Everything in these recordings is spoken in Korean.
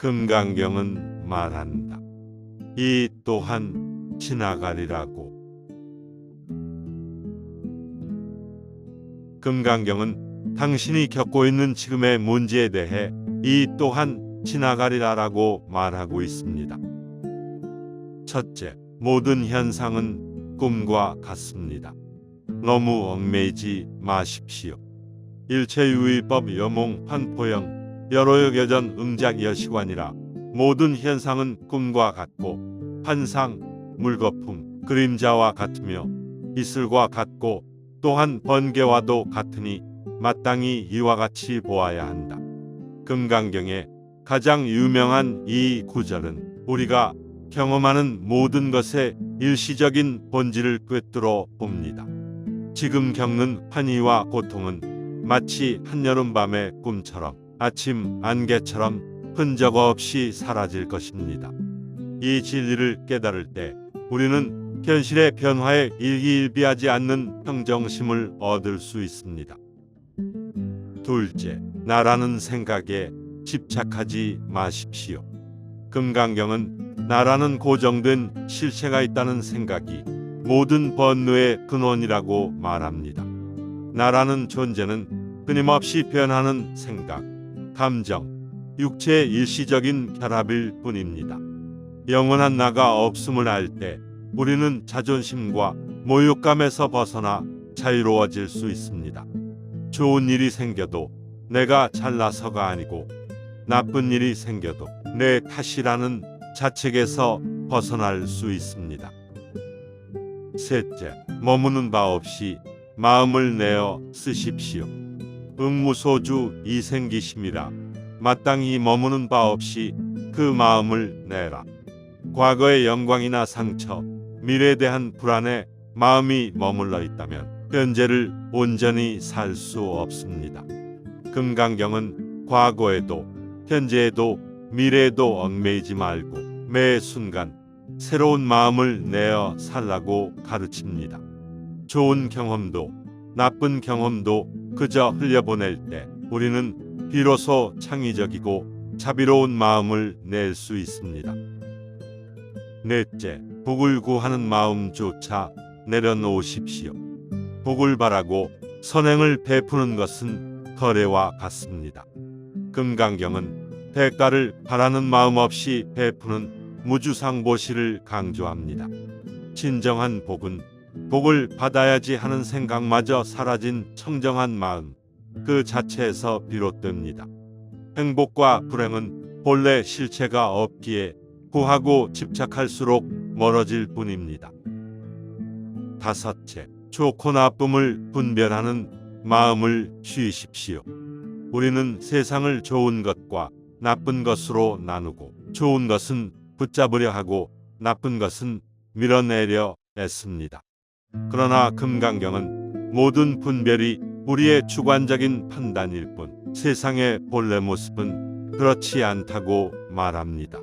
금강경은 말한다. 이 또한 지나가리라고. 금강경은 당신이 겪고 있는 지금의 문제에 대해 이 또한 지나가리라라고 말하고 있습니다. 첫째, 모든 현상은 꿈과 같습니다. 너무 얽매이지 마십시오. 일체유의법 여몽 판포영 여로역여전 응작여시관이라 모든 현상은 꿈과 같고 환상, 물거품, 그림자와 같으며 이슬과 같고 또한 번개와도 같으니 마땅히 이와 같이 보아야 한다. 금강경의 가장 유명한 이 구절은 우리가 경험하는 모든 것의 일시적인 본질을 꿰뚫어 봅니다. 지금 겪는 환희와 고통은 마치 한여름밤의 꿈처럼 아침 안개처럼 흔적 없이 사라질 것입니다. 이 진리를 깨달을 때 우리는 현실의 변화에 일희일비하지 않는 평정심을 얻을 수 있습니다. 둘째, 나라는 생각에 집착하지 마십시오. 금강경은 나라는 고정된 실체가 있다는 생각이 모든 번뇌의 근원이라고 말합니다. 나라는 존재는 끊임없이 변하는 생각, 감정, 육체의 일시적인 결합일 뿐입니다. 영원한 나가 없음을 알 때 우리는 자존심과 모욕감에서 벗어나 자유로워질 수 있습니다. 좋은 일이 생겨도 내가 잘나서가 아니고 나쁜 일이 생겨도 내 탓이라는 자책에서 벗어날 수 있습니다. 셋째, 머무는 바 없이 마음을 내어 쓰십시오. 응무소주 이생기심이라 마땅히 머무는 바 없이 그 마음을 내라. 과거의 영광이나 상처, 미래에 대한 불안에 마음이 머물러 있다면 현재를 온전히 살 수 없습니다. 금강경은 과거에도 현재에도 미래에도 얽매이지 말고 매 순간 새로운 마음을 내어 살라고 가르칩니다. 좋은 경험도 나쁜 경험도 그저 흘려보낼 때 우리는 비로소 창의적이고 자비로운 마음을 낼 수 있습니다. 넷째, 복을 구하는 마음조차 내려놓으십시오. 복을 바라고 선행을 베푸는 것은 거래와 같습니다. 금강경은 대가를 바라는 마음 없이 베푸는 무주상보시를 강조합니다. 진정한 복은 복을 받아야지 하는 생각마저 사라진 청정한 마음, 그 자체에서 비롯됩니다. 행복과 불행은 본래 실체가 없기에 구하고 집착할수록 멀어질 뿐입니다. 다섯째, 좋고 나쁨을 분별하는 마음을 쉬십시오. 우리는 세상을 좋은 것과 나쁜 것으로 나누고 좋은 것은 붙잡으려 하고 나쁜 것은 밀어내려 애씁니다. 그러나 금강경은 모든 분별이 우리의 주관적인 판단일 뿐 세상의 본래 모습은 그렇지 않다고 말합니다.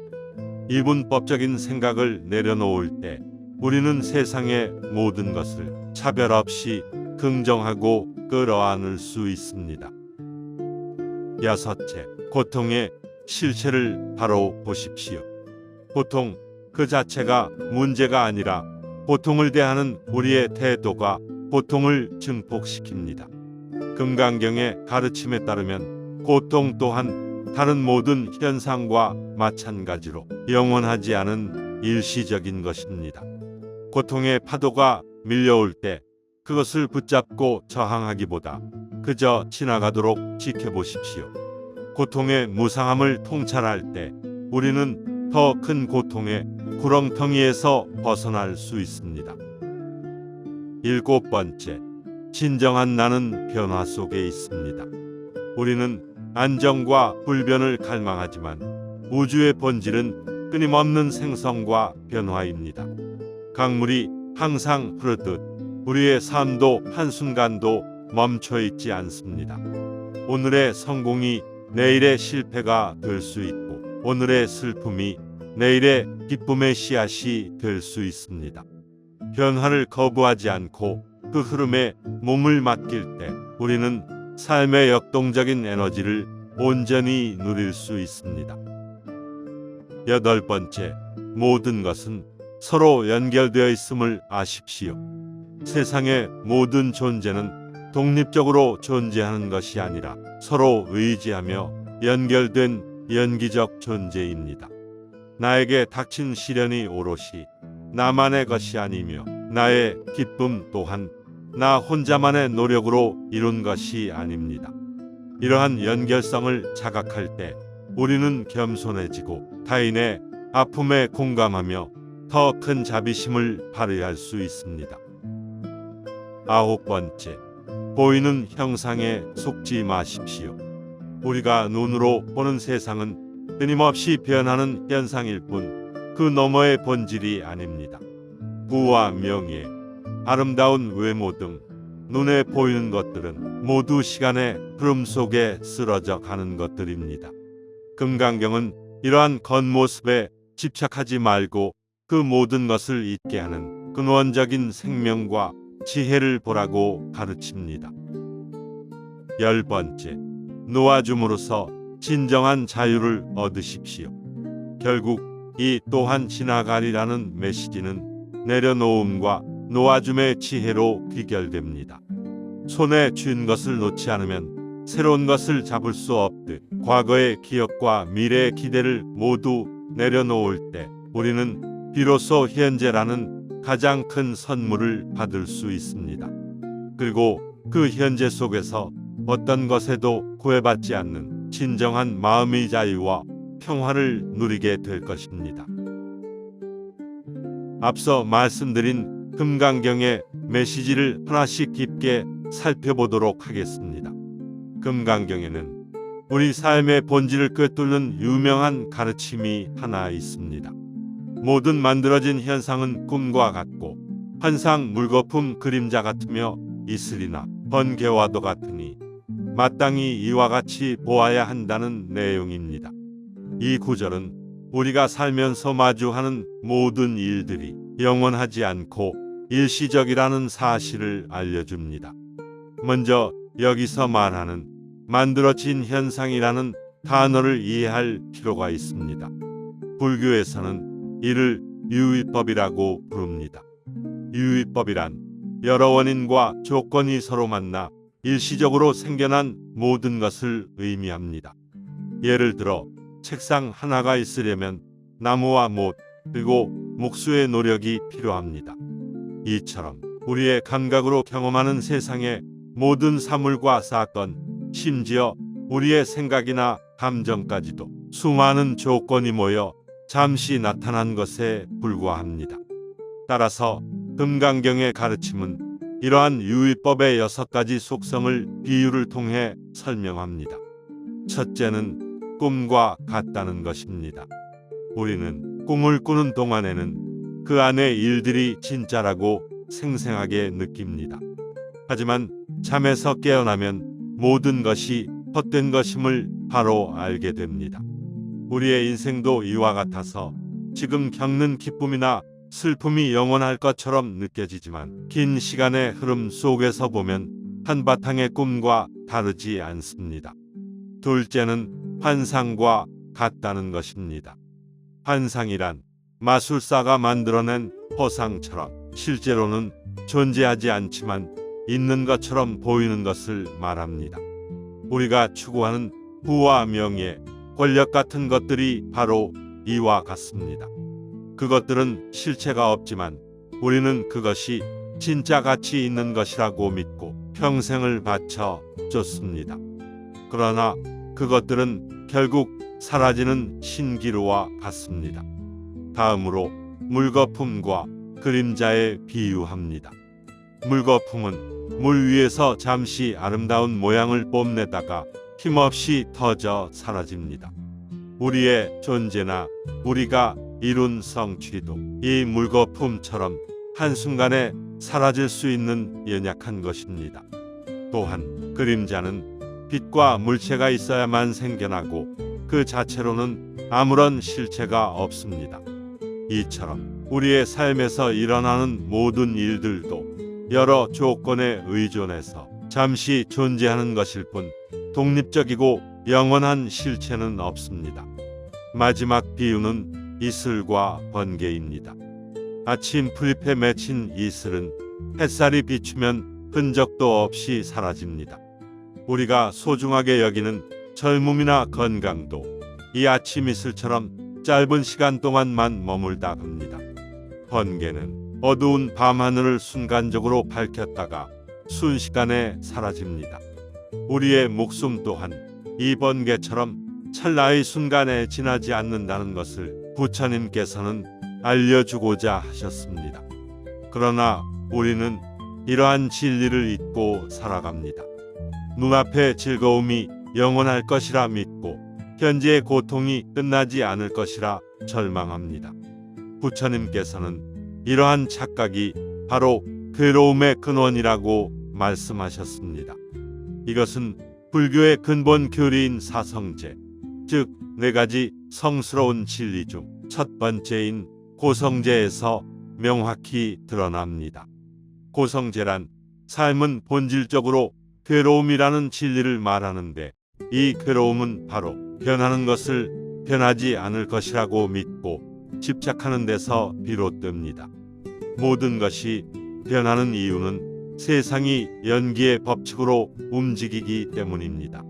이분법적인 생각을 내려놓을 때 우리는 세상의 모든 것을 차별 없이 긍정하고 끌어안을 수 있습니다. 여섯째, 고통의 실체를 바로 보십시오. 고통 그 자체가 문제가 아니라 고통을 대하는 우리의 태도가 고통을 증폭시킵니다. 금강경의 가르침에 따르면 고통 또한 다른 모든 현상과 마찬가지로 영원하지 않은 일시적인 것입니다. 고통의 파도가 밀려올 때 그것을 붙잡고 저항하기보다 그저 지나가도록 지켜보십시오. 고통의 무상함을 통찰할 때 우리는 더 큰 고통의 구렁텅이에서 벗어날 수 있습니다. 일곱 번째, 진정한 나는 변화 속에 있습니다. 우리는 안정과 불변을 갈망하지만 우주의 본질은 끊임없는 생성과 변화입니다. 강물이 항상 흐르듯 우리의 삶도 한순간도 멈춰 있지 않습니다. 오늘의 성공이 내일의 실패가 될 수 있고 오늘의 슬픔이 내일의 기쁨의 씨앗이 될 수 있습니다. 변화를 거부하지 않고 그 흐름에 몸을 맡길 때 우리는 삶의 역동적인 에너지를 온전히 누릴 수 있습니다. 8번째, 모든 것은 서로 연결되어 있음을 아십시오. 세상의 모든 존재는 독립적으로 존재하는 것이 아니라 서로 의지하며 연결된 연기적 존재입니다. 나에게 닥친 시련이 오롯이 나만의 것이 아니며 나의 기쁨 또한 나 혼자만의 노력으로 이룬 것이 아닙니다. 이러한 연결성을 자각할 때 우리는 겸손해지고 타인의 아픔에 공감하며 더 큰 자비심을 발휘할 수 있습니다. 9번째, 보이는 형상에 속지 마십시오. 우리가 눈으로 보는 세상은 끊임없이 변하는 현상일 뿐 그 너머의 본질이 아닙니다. 부와 명예, 아름다운 외모 등 눈에 보이는 것들은 모두 시간의 흐름 속에 쓰러져 가는 것들입니다. 금강경은 이러한 겉모습에 집착하지 말고 그 모든 것을 잊게 하는 근원적인 생명과 지혜를 보라고 가르칩니다. 10번째, 놓아줌으로써 진정한 자유를 얻으십시오. 결국 이 또한 지나가리라는 메시지는 내려놓음과 놓아줌의 지혜로 귀결됩니다. 손에 쥔 것을 놓지 않으면 새로운 것을 잡을 수 없듯 과거의 기억과 미래의 기대를 모두 내려놓을 때 우리는 비로소 현재라는 가장 큰 선물을 받을 수 있습니다. 그리고 그 현재 속에서 어떤 것에도 구애받지 않는 진정한 마음의 자유와 평화를 누리게 될 것입니다. 앞서 말씀드린 금강경의 메시지를 하나씩 깊게 살펴보도록 하겠습니다. 금강경에는 우리 삶의 본질을 꿰뚫는 유명한 가르침이 하나 있습니다. 모든 만들어진 현상은 꿈과 같고 환상, 물거품, 그림자 같으며 이슬이나 번개와도 같으니 마땅히 이와 같이 보아야 한다는 내용입니다. 이 구절은 우리가 살면서 마주하는 모든 일들이 영원하지 않고 일시적이라는 사실을 알려줍니다. 먼저 여기서 말하는 만들어진 현상이라는 단어를 이해할 필요가 있습니다. 불교에서는 이를 유의법이라고 부릅니다. 유의법이란 여러 원인과 조건이 서로 만나 일시적으로 생겨난 모든 것을 의미합니다. 예를 들어 책상 하나가 있으려면 나무와 못 그리고 목수의 노력이 필요합니다. 이처럼 우리의 감각으로 경험하는 세상의 모든 사물과 사건, 심지어 우리의 생각이나 감정까지도 수많은 조건이 모여 잠시 나타난 것에 불과합니다. 따라서 금강경의 가르침은 이러한 유의법의 6가지 속성을 비유를 통해 설명합니다. 첫째는 꿈과 같다는 것입니다. 우리는 꿈을 꾸는 동안에는 그 안의 일들이 진짜라고 생생하게 느낍니다. 하지만 잠에서 깨어나면 모든 것이 헛된 것임을 바로 알게 됩니다. 우리의 인생도 이와 같아서 지금 겪는 기쁨이나 슬픔이 영원할 것처럼 느껴지지만 긴 시간의 흐름 속에서 보면 한바탕의 꿈과 다르지 않습니다. 둘째는 환상과 같다는 것입니다. 환상이란 마술사가 만들어낸 허상처럼 실제로는 존재하지 않지만 있는 것처럼 보이는 것을 말합니다. 우리가 추구하는 부와 명예, 권력 같은 것들이 바로 이와 같습니다. 그것들은 실체가 없지만 우리는 그것이 진짜 가치 있는 것이라고 믿고 평생을 바쳐 쫓습니다. 그러나 그것들은 결국 사라지는 신기루와 같습니다. 다음으로 물거품과 그림자에 비유합니다. 물거품은 물 위에서 잠시 아름다운 모양을 뽐내다가 힘없이 터져 사라집니다. 우리의 존재나 우리가 이룬 성취도 이 물거품처럼 한순간에 사라질 수 있는 연약한 것입니다. 또한 그림자는 빛과 물체가 있어야만 생겨나고 그 자체로는 아무런 실체가 없습니다. 이처럼 우리의 삶에서 일어나는 모든 일들도 여러 조건에 의존해서 잠시 존재하는 것일 뿐 독립적이고 영원한 실체는 없습니다. 마지막 비유는 이슬과 번개입니다. 아침 풀잎에 맺힌 이슬은 햇살이 비추면 흔적도 없이 사라집니다. 우리가 소중하게 여기는 젊음이나 건강도 이 아침 이슬처럼 짧은 시간 동안만 머물다 갑니다. 번개는 어두운 밤하늘을 순간적으로 밝혔다가 순식간에 사라집니다. 우리의 목숨 또한 이 번개처럼 찰나의 순간에 지나지 않는다는 것을 부처님께서는 알려주고자 하셨습니다. 그러나 우리는 이러한 진리를 잊고 살아갑니다. 눈앞의 즐거움이 영원할 것이라 믿고 현재의 고통이 끝나지 않을 것이라 절망합니다. 부처님께서는 이러한 착각이 바로 괴로움의 근원이라고 말씀하셨습니다. 이것은 불교의 근본 교리인 사성제, 즉 네 가지 성스러운 진리 중 첫 번째인 고성제에서 명확히 드러납니다. 고성제란 삶은 본질적으로 괴로움이라는 진리를 말하는데, 이 괴로움은 바로 변하는 것을 변하지 않을 것이라고 믿고 집착하는 데서 비롯됩니다. 모든 것이 변하는 이유는 세상이 연기의 법칙으로 움직이기 때문입니다.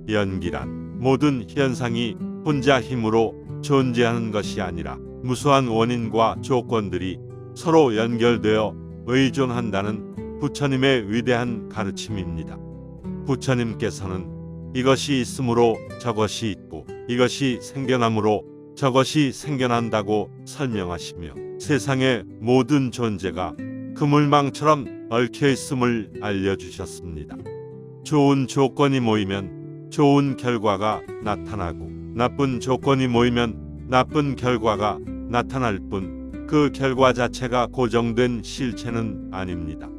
연기란 모든 현상이 혼자 힘으로 존재하는 것이 아니라 무수한 원인과 조건들이 서로 연결되어 의존한다는 부처님의 위대한 가르침입니다. 부처님께서는 이것이 있으므로 저것이 있고 이것이 생겨나므로 저것이 생겨난다고 설명하시며 세상의 모든 존재가 그물망처럼 얽혀 있음을 알려주셨습니다. 좋은 조건이 모이면 좋은 결과가 나타나고 나쁜 조건이 모이면 나쁜 결과가 나타날 뿐 그 결과 자체가 고정된 실체는 아닙니다.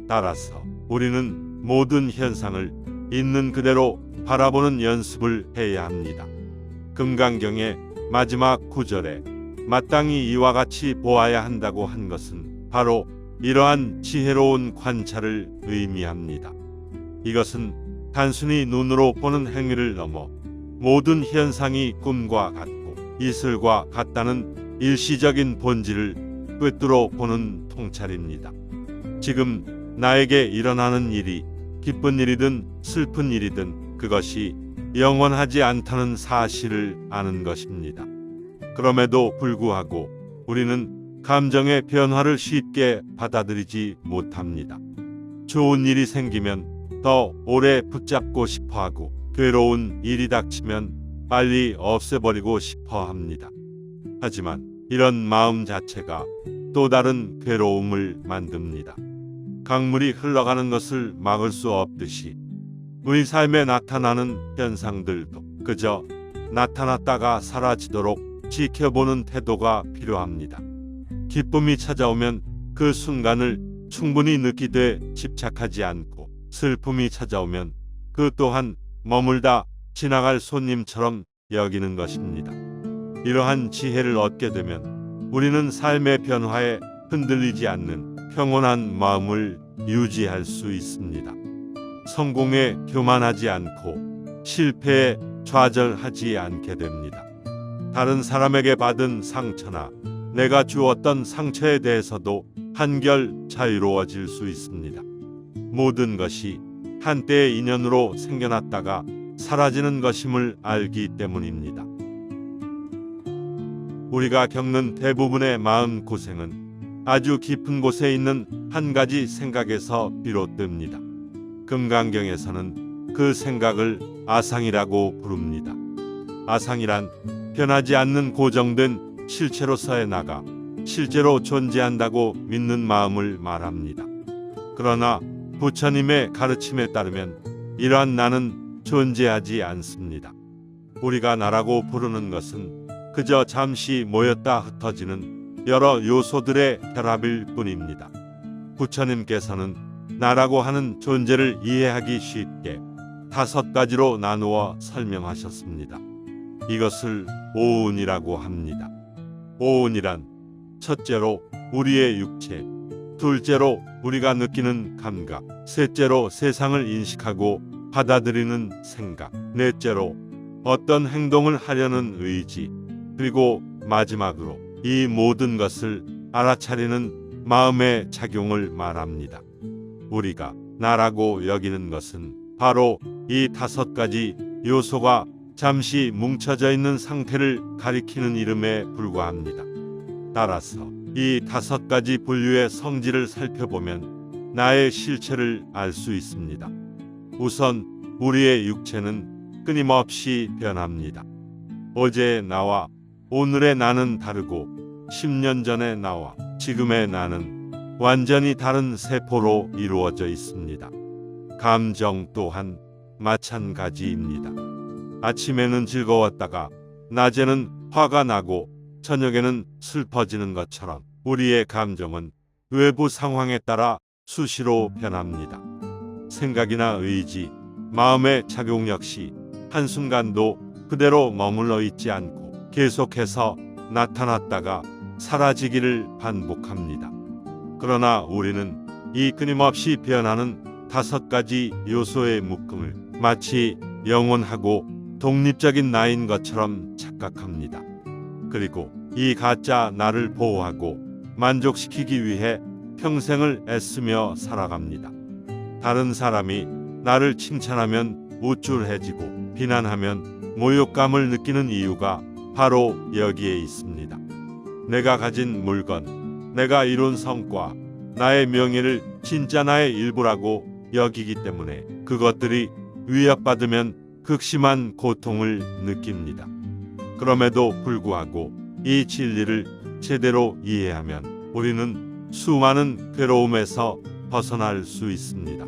따라서 우리는 모든 현상을 있는 그대로 바라보는 연습을 해야 합니다. 금강경의 마지막 구절에 마땅히 이와 같이 보아야 한다고 한 것은 바로 이러한 지혜로운 관찰을 의미합니다. 이것은 단순히 눈으로 보는 행위를 넘어 모든 현상이 꿈과 같고 이슬과 같다는 일시적인 본질을 꿰뚫어 보는 통찰입니다. 지금 나에게 일어나는 일이 기쁜 일이든 슬픈 일이든 그것이 영원하지 않다는 사실을 아는 것입니다. 그럼에도 불구하고 우리는 감정의 변화를 쉽게 받아들이지 못합니다. 좋은 일이 생기면 더 오래 붙잡고 싶어하고 괴로운 일이 닥치면 빨리 없애버리고 싶어 합니다. 하지만 이런 마음 자체가 또 다른 괴로움을 만듭니다. 강물이 흘러가는 것을 막을 수 없듯이 우리 삶에 나타나는 현상들도 그저 나타났다가 사라지도록 지켜보는 태도가 필요합니다. 기쁨이 찾아오면 그 순간을 충분히 느끼되 집착하지 않고 슬픔이 찾아오면 그 또한 머물다 지나갈 손님처럼 여기는 것입니다. 이러한 지혜를 얻게 되면 우리는 삶의 변화에 흔들리지 않는 평온한 마음을 유지할 수 있습니다. 성공에 교만하지 않고 실패에 좌절하지 않게 됩니다. 다른 사람에게 받은 상처나 내가 주었던 상처에 대해서도 한결 자유로워질 수 있습니다. 모든 것이 한때의 인연으로 생겨났다가 사라지는 것임을 알기 때문입니다. 우리가 겪는 대부분의 마음 고생은 아주 깊은 곳에 있는 한 가지 생각에서 비롯됩니다. 금강경에서는 그 생각을 아상이라고 부릅니다. 아상이란 변하지 않는 고정된 실체로서의 나가 실제로 존재한다고 믿는 마음을 말합니다. 그러나 부처님의 가르침에 따르면 이러한 나는 존재하지 않습니다. 우리가 나라고 부르는 것은 그저 잠시 모였다 흩어지는 여러 요소들의 결합일 뿐입니다. 부처님께서는 나라고 하는 존재를 이해하기 쉽게 5가지로 나누어 설명하셨습니다. 이것을 오운이라고 합니다. 오운이란 첫째로 우리의 육체, 둘째로 우리가 느끼는 감각, 셋째로 세상을 인식하고 받아들이는 생각, 넷째로 어떤 행동을 하려는 의지, 그리고 마지막으로 이 모든 것을 알아차리는 마음의 작용을 말합니다. 우리가 나라고 여기는 것은 바로 이 5가지 요소가 잠시 뭉쳐져 있는 상태를 가리키는 이름에 불과합니다. 따라서 이 5가지 분류의 성질을 살펴보면 나의 실체를 알 수 있습니다. 우선 우리의 육체는 끊임없이 변합니다. 어제의 나와 오늘의 나는 다르고 10년 전의 나와 지금의 나는 완전히 다른 세포로 이루어져 있습니다. 감정 또한 마찬가지입니다. 아침에는 즐거웠다가 낮에는 화가 나고 저녁에는 슬퍼지는 것처럼 우리의 감정은 외부 상황에 따라 수시로 변합니다. 생각이나 의지, 마음의 작용 역시 한순간도 그대로 머물러 있지 않고 계속해서 나타났다가 사라지기를 반복합니다. 그러나 우리는 이 끊임없이 변하는 5가지 요소의 묶음을 마치 영원하고 독립적인 나인 것처럼 착각합니다. 그리고 이 가짜 나를 보호하고 만족시키기 위해 평생을 애쓰며 살아갑니다. 다른 사람이 나를 칭찬하면 우쭐해지고 비난하면 모욕감을 느끼는 이유가 바로 여기에 있습니다. 내가 가진 물건, 내가 이룬 성과, 나의 명예를 진짜 나의 일부라고 여기기 때문에 그것들이 위협받으면 극심한 고통을 느낍니다. 그럼에도 불구하고 이 진리를 제대로 이해하면 우리는 수많은 괴로움에서 벗어날 수 있습니다.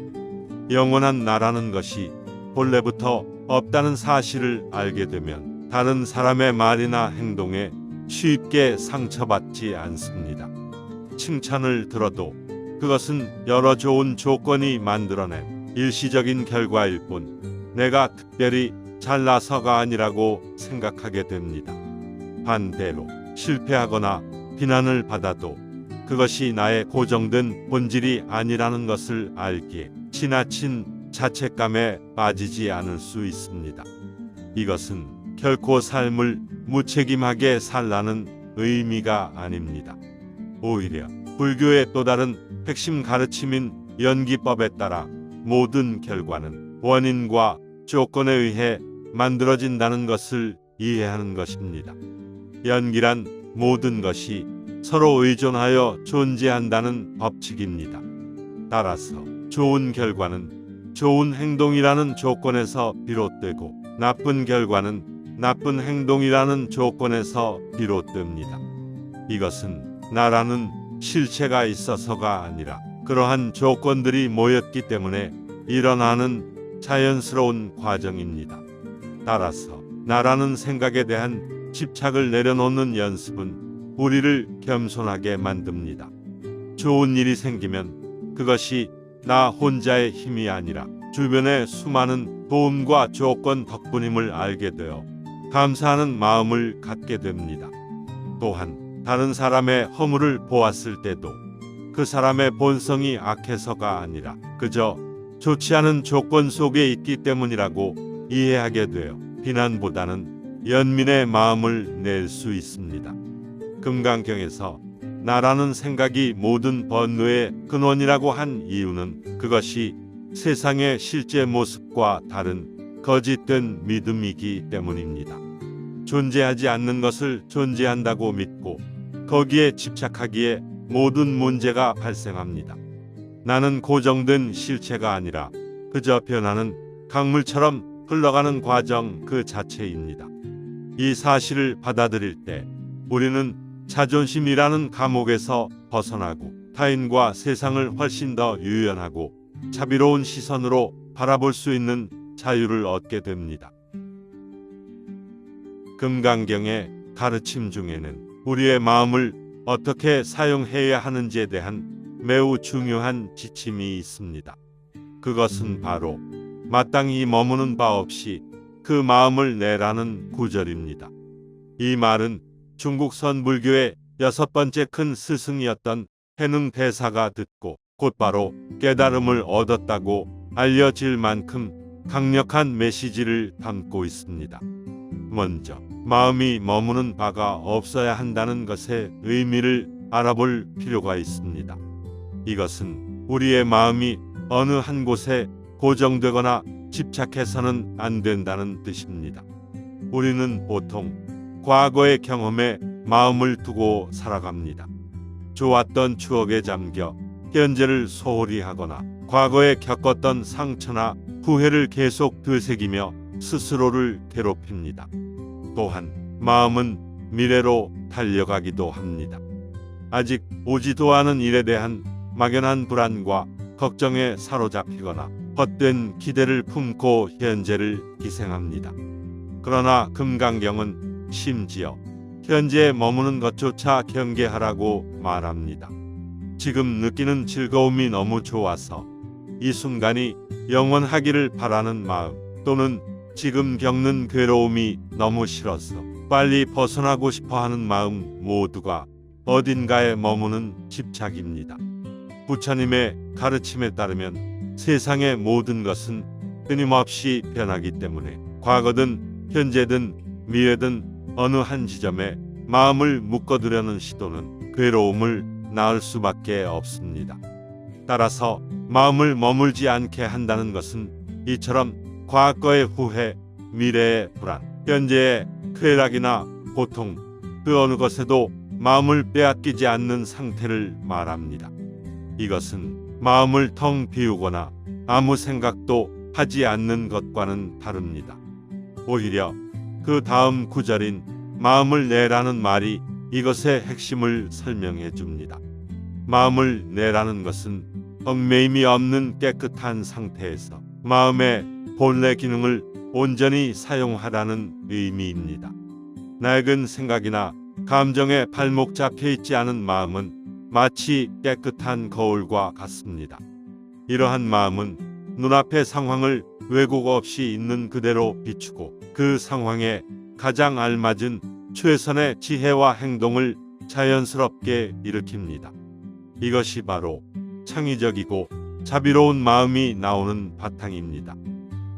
영원한 나라는 것이 본래부터 없다는 사실을 알게 되면 다른 사람의 말이나 행동에 쉽게 상처받지 않습니다. 칭찬을 들어도 그것은 여러 좋은 조건이 만들어낸 일시적인 결과일 뿐 내가 특별히 잘나서가 아니라고 생각하게 됩니다. 반대로 실패하거나 비난을 받아도 그것이 나의 고정된 본질이 아니라는 것을 알기에 지나친 자책감에 빠지지 않을 수 있습니다. 이것은 결코 삶을 무책임하게 살라는 의미가 아닙니다. 오히려 불교의 또 다른 핵심 가르침인 연기법에 따라 모든 결과는 원인과 조건에 의해 만들어진다는 것을 이해하는 것입니다. 연기란 모든 것이 서로 의존하여 존재한다는 법칙입니다. 따라서 좋은 결과는 좋은 행동이라는 조건에서 비롯되고 나쁜 결과는 나쁜 행동이라는 조건에서 비롯됩니다. 이것은 나라는 실체가 있어서가 아니라 그러한 조건들이 모였기 때문에 일어나는 자연스러운 과정입니다. 따라서 나라는 생각에 대한 집착을 내려놓는 연습은 우리를 겸손하게 만듭니다. 좋은 일이 생기면 그것이 나 혼자의 힘이 아니라 주변의 수많은 도움과 조건 덕분임을 알게 되어 감사하는 마음을 갖게 됩니다. 또한 다른 사람의 허물을 보았을 때도 그 사람의 본성이 악해서가 아니라 그저 좋지 않은 조건 속에 있기 때문이라고 이해하게 되어 비난보다는 연민의 마음을 낼 수 있습니다. 금강경에서 나라는 생각이 모든 번뇌의 근원이라고 한 이유는 그것이 세상의 실제 모습과 다른 거짓된 믿음이기 때문입니다. 존재하지 않는 것을 존재한다고 믿고 거기에 집착하기에 모든 문제가 발생합니다. 나는 고정된 실체가 아니라 그저 변하는 강물처럼 흘러가는 과정 그 자체입니다. 이 사실을 받아들일 때 우리는 자존심이라는 감옥에서 벗어나고 타인과 세상을 훨씬 더 유연하고 자비로운 시선으로 바라볼 수 있는 자유를 얻게 됩니다. 금강경의 가르침 중에는 우리의 마음을 어떻게 사용해야 하는지에 대한 매우 중요한 지침이 있습니다. 그것은 바로 마땅히 머무는 바 없이 그 마음을 내라는 구절입니다. 이 말은 중국 선불교의 6번째 큰 스승이었던 해능 대사가 듣고 곧바로 깨달음을 얻었다고 알려질 만큼 강력한 메시지를 담고 있습니다. 먼저 마음이 머무는 바가 없어야 한다는 것의 의미를 알아볼 필요가 있습니다. 이것은 우리의 마음이 어느 한 곳에 고정되거나 집착해서는 안 된다는 뜻입니다. 우리는 보통 과거의 경험에 마음을 두고 살아갑니다. 좋았던 추억에 잠겨 현재를 소홀히 하거나 과거에 겪었던 상처나 후회를 계속 되새기며 스스로를 괴롭힙니다. 또한 마음은 미래로 달려가기도 합니다. 아직 오지도 않은 일에 대한 막연한 불안과 걱정에 사로잡히거나 헛된 기대를 품고 현재를 희생합니다. 그러나 금강경은 심지어 현재에 머무는 것조차 경계하라고 말합니다. 지금 느끼는 즐거움이 너무 좋아서 이 순간이 영원하기를 바라는 마음, 또는 지금 겪는 괴로움이 너무 싫어서 빨리 벗어나고 싶어하는 마음 모두가 어딘가에 머무는 집착입니다. 부처님의 가르침에 따르면 세상의 모든 것은 끊임없이 변하기 때문에 과거든 현재든 미래든 어느 한 지점에 마음을 묶어두려는 시도는 괴로움을 낳을 수밖에 없습니다. 따라서 마음을 머물지 않게 한다는 것은 이처럼 과거의 후회, 미래의 불안, 현재의 쾌락이나 고통, 그 어느 것에도 마음을 빼앗기지 않는 상태를 말합니다. 이것은 마음을 텅 비우거나 아무 생각도 하지 않는 것과는 다릅니다. 오히려 그 다음 구절인 마음을 내라는 말이 이것의 핵심을 설명해 줍니다. 마음을 내라는 것은 얽매임이 없는 깨끗한 상태에서 마음의 본래 기능을 온전히 사용하라는 의미입니다. 낡은 생각이나 감정에 발목 잡혀 있지 않은 마음은 마치 깨끗한 거울과 같습니다. 이러한 마음은 눈앞의 상황을 왜곡 없이 있는 그대로 비추고 그 상황에 가장 알맞은 최선의 지혜와 행동을 자연스럽게 일으킵니다. 이것이 바로 창의적이고 자비로운 마음이 나오는 바탕입니다.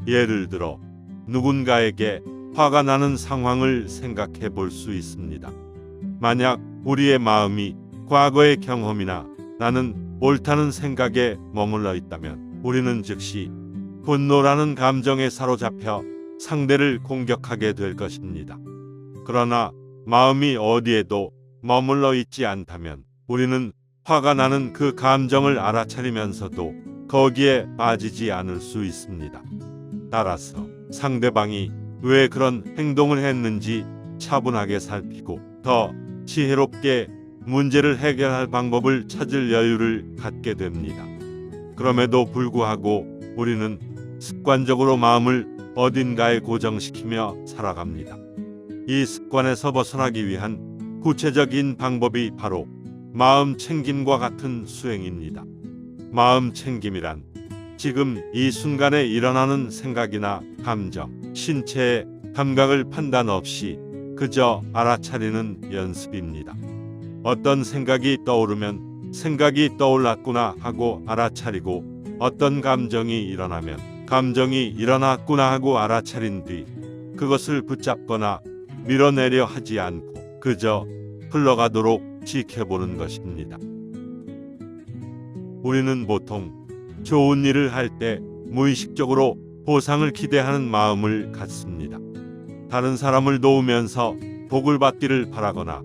예를 들어 누군가에게 화가 나는 상황을 생각해 볼 수 있습니다. 만약 우리의 마음이 과거의 경험이나 나는 옳다는 생각에 머물러 있다면 우리는 즉시 분노라는 감정에 사로잡혀 상대를 공격하게 될 것입니다. 그러나 마음이 어디에도 머물러 있지 않다면 우리는 화가 나는 그 감정을 알아차리면서도 거기에 빠지지 않을 수 있습니다. 따라서 상대방이 왜 그런 행동을 했는지 차분하게 살피고 더 지혜롭게 문제를 해결할 방법을 찾을 여유를 갖게 됩니다. 그럼에도 불구하고 우리는 습관적으로 마음을 어딘가에 고정시키며 살아갑니다. 이 습관에서 벗어나기 위한 구체적인 방법이 바로 마음 챙김과 같은 수행입니다. 마음 챙김이란 지금 이 순간에 일어나는 생각이나 감정, 신체의 감각을 판단 없이 그저 알아차리는 연습입니다. 어떤 생각이 떠오르면 생각이 떠올랐구나 하고 알아차리고, 어떤 감정이 일어나면 감정이 일어났구나 하고 알아차린 뒤 그것을 붙잡거나 밀어내려 하지 않고 그저 흘러가도록 지켜보는 것입니다. 우리는 보통 좋은 일을 할 때 무의식적으로 보상을 기대하는 마음을 갖습니다. 다른 사람을 도우면서 복을 받기를 바라거나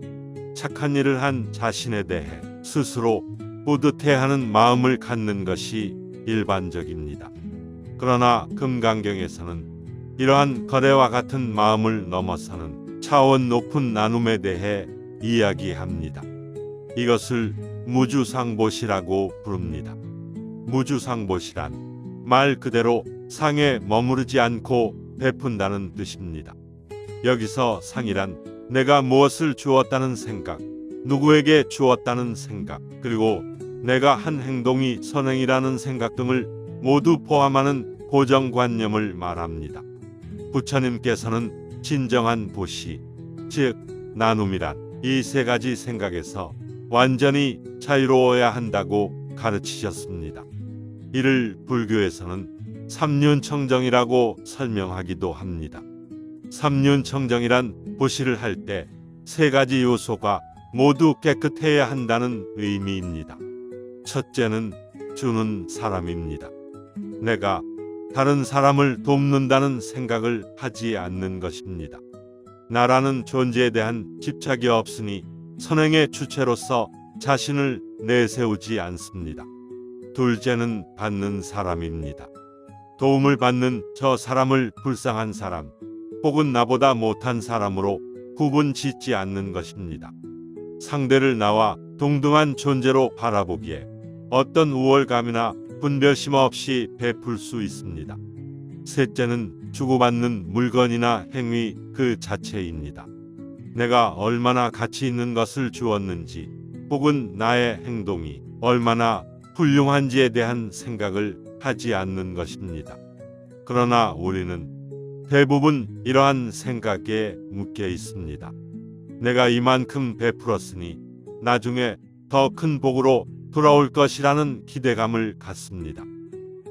착한 일을 한 자신에 대해 스스로 뿌듯해하는 마음을 갖는 것이 일반적입니다. 그러나 금강경에서는 이러한 거래와 같은 마음을 넘어서는 차원 높은 나눔에 대해 이야기합니다. 이것을 무주상보시라고 부릅니다. 무주상보시란 말 그대로 상에 머무르지 않고 베푼다는 뜻입니다. 여기서 상이란 내가 무엇을 주었다는 생각, 누구에게 주었다는 생각, 그리고 내가 한 행동이 선행이라는 생각 등을 모두 포함하는 고정관념을 말합니다. 부처님께서는 진정한 보시, 즉 나눔이란 이 세 가지 생각에서 완전히 자유로워야 한다고 가르치셨습니다. 이를 불교에서는 삼륜청정이라고 설명하기도 합니다. 삼륜청정이란 보시를 할 때 세 가지 요소가 모두 깨끗해야 한다는 의미입니다. 첫째는 주는 사람입니다. 내가 다른 사람을 돕는다는 생각을 하지 않는 것입니다. 나라는 존재에 대한 집착이 없으니 선행의 주체로서 자신을 내세우지 않습니다. 둘째는 받는 사람입니다. 도움을 받는 저 사람을 불쌍한 사람, 혹은 나보다 못한 사람으로 구분 짓지 않는 것입니다. 상대를 나와 동등한 존재로 바라보기에 어떤 우월감이나 분별심 없이 베풀 수 있습니다. 셋째는 주고받는 물건이나 행위 그 자체입니다. 내가 얼마나 가치 있는 것을 주었는지, 혹은 나의 행동이 얼마나 훌륭한지에 대한 생각을 하지 않는 것입니다. 그러나 우리는 대부분 이러한 생각에 묶여 있습니다. 내가 이만큼 베풀었으니 나중에 더 큰 복으로 돌아올 것이라는 기대감을 갖습니다.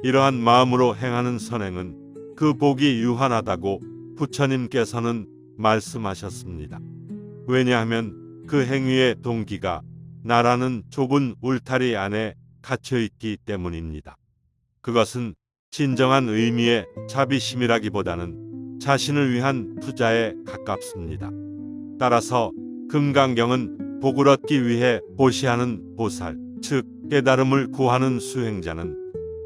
이러한 마음으로 행하는 선행은 그 복이 유한하다고 부처님께서는 말씀하셨습니다. 왜냐하면 그 행위의 동기가 나라는 좁은 울타리 안에 갇혀 있기 때문입니다. 그것은 진정한 의미의 자비심이라기보다는 자신을 위한 투자에 가깝습니다. 따라서 금강경은 복을 얻기 위해 보시하는 보살, 즉 깨달음을 구하는 수행자는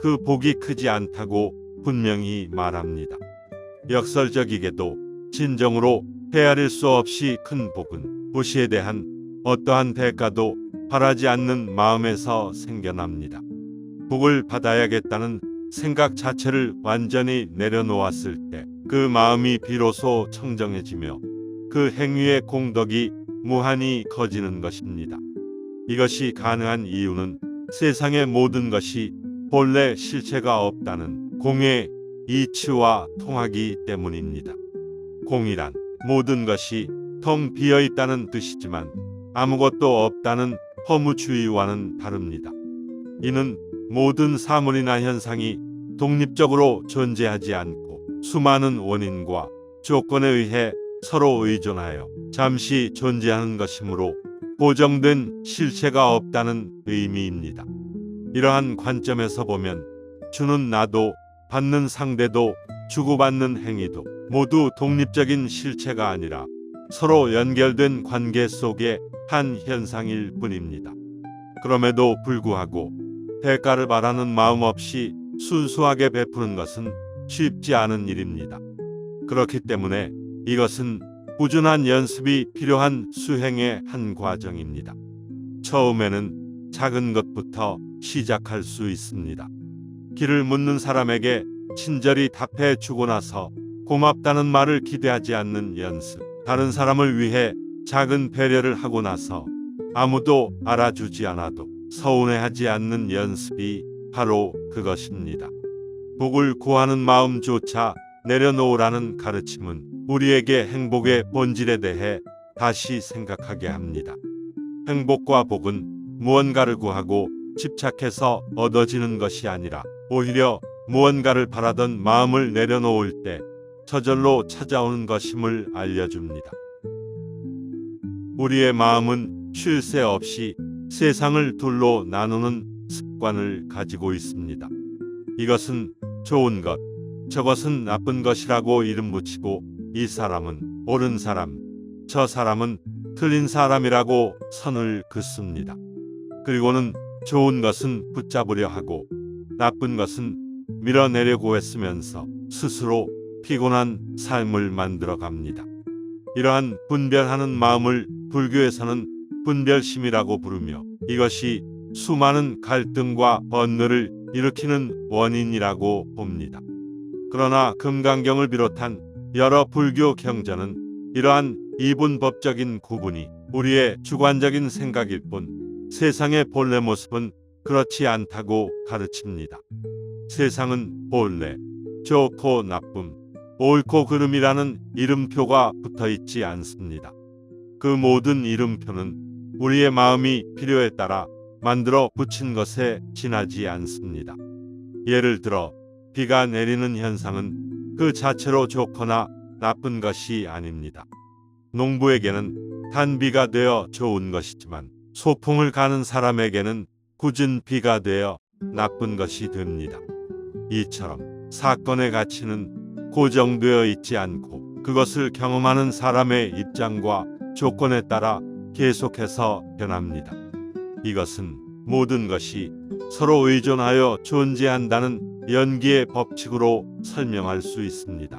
그 복이 크지 않다고 분명히 말합니다. 역설적이게도 진정으로 헤아릴 수 없이 큰 복은 보시에 대한 어떠한 대가도 바라지 않는 마음에서 생겨납니다. 복을 받아야겠다는 생각 자체를 완전히 내려놓았을 때 그 마음이 비로소 청정해지며 그 행위의 공덕이 무한히 커지는 것입니다. 이것이 가능한 이유는 세상의 모든 것이 본래 실체가 없다는 공의 이치와 통하기 때문입니다. 공이란 모든 것이 텅 비어 있다는 뜻이지만 아무것도 없다는 허무주의와는 다릅니다. 이는 모든 사물이나 현상이 독립적으로 존재하지 않고 수많은 원인과 조건에 의해 서로 의존하여 잠시 존재하는 것이므로 고정된 실체가 없다는 의미입니다. 이러한 관점에서 보면 주는 나도 받는 상대도 주고받는 행위도 모두 독립적인 실체가 아니라 서로 연결된 관계 속의 한 현상일 뿐입니다. 그럼에도 불구하고 대가를 바라는 마음 없이 순수하게 베푸는 것은 쉽지 않은 일입니다. 그렇기 때문에 이것은 꾸준한 연습이 필요한 수행의 한 과정입니다. 처음에는 작은 것부터 시작할 수 있습니다. 길을 묻는 사람에게 친절히 답해 주고 나서 고맙다는 말을 기대하지 않는 연습, 다른 사람을 위해 작은 배려를 하고 나서 아무도 알아주지 않아도 서운해하지 않는 연습이 바로 그것입니다. 복을 구하는 마음조차 내려놓으라는 가르침은 우리에게 행복의 본질에 대해 다시 생각하게 합니다. 행복과 복은 무언가를 구하고 집착해서 얻어지는 것이 아니라 오히려 무언가를 바라던 마음을 내려놓을 때 저절로 찾아오는 것임을 알려줍니다. 우리의 마음은 쉴 새 없이 세상을 둘로 나누는 습관을 가지고 있습니다. 이것은 좋은 것, 저것은 나쁜 것이라고 이름 붙이고 이 사람은 옳은 사람, 저 사람은 틀린 사람이라고 선을 긋습니다. 그리고는 좋은 것은 붙잡으려 하고 나쁜 것은 밀어내려고 애쓰면서 스스로 피곤한 삶을 만들어 갑니다. 이러한 분별하는 마음을 불교에서는 분별심이라고 부르며 이것이 수많은 갈등과 번뇌를 일으키는 원인이라고 봅니다. 그러나 금강경을 비롯한 여러 불교 경전은 이러한 이분법적인 구분이 우리의 주관적인 생각일 뿐 세상의 본래 모습은 그렇지 않다고 가르칩니다. 세상은 본래 좋고 나쁨, 옳고 그름이라는 이름표가 붙어있지 않습니다. 그 모든 이름표는 우리의 마음이 필요에 따라 만들어 붙인 것에 지나지 않습니다. 예를 들어 비가 내리는 현상은 그 자체로 좋거나 나쁜 것이 아닙니다. 농부에게는 단비가 되어 좋은 것이지만 소풍을 가는 사람에게는 굳은 비가 되어 나쁜 것이 됩니다. 이처럼 사건의 가치는 고정되어 있지 않고 그것을 경험하는 사람의 입장과 조건에 따라 계속해서 변합니다. 이것은 모든 것이 서로 의존하여 존재한다는 연기의 법칙으로 설명할 수 있습니다.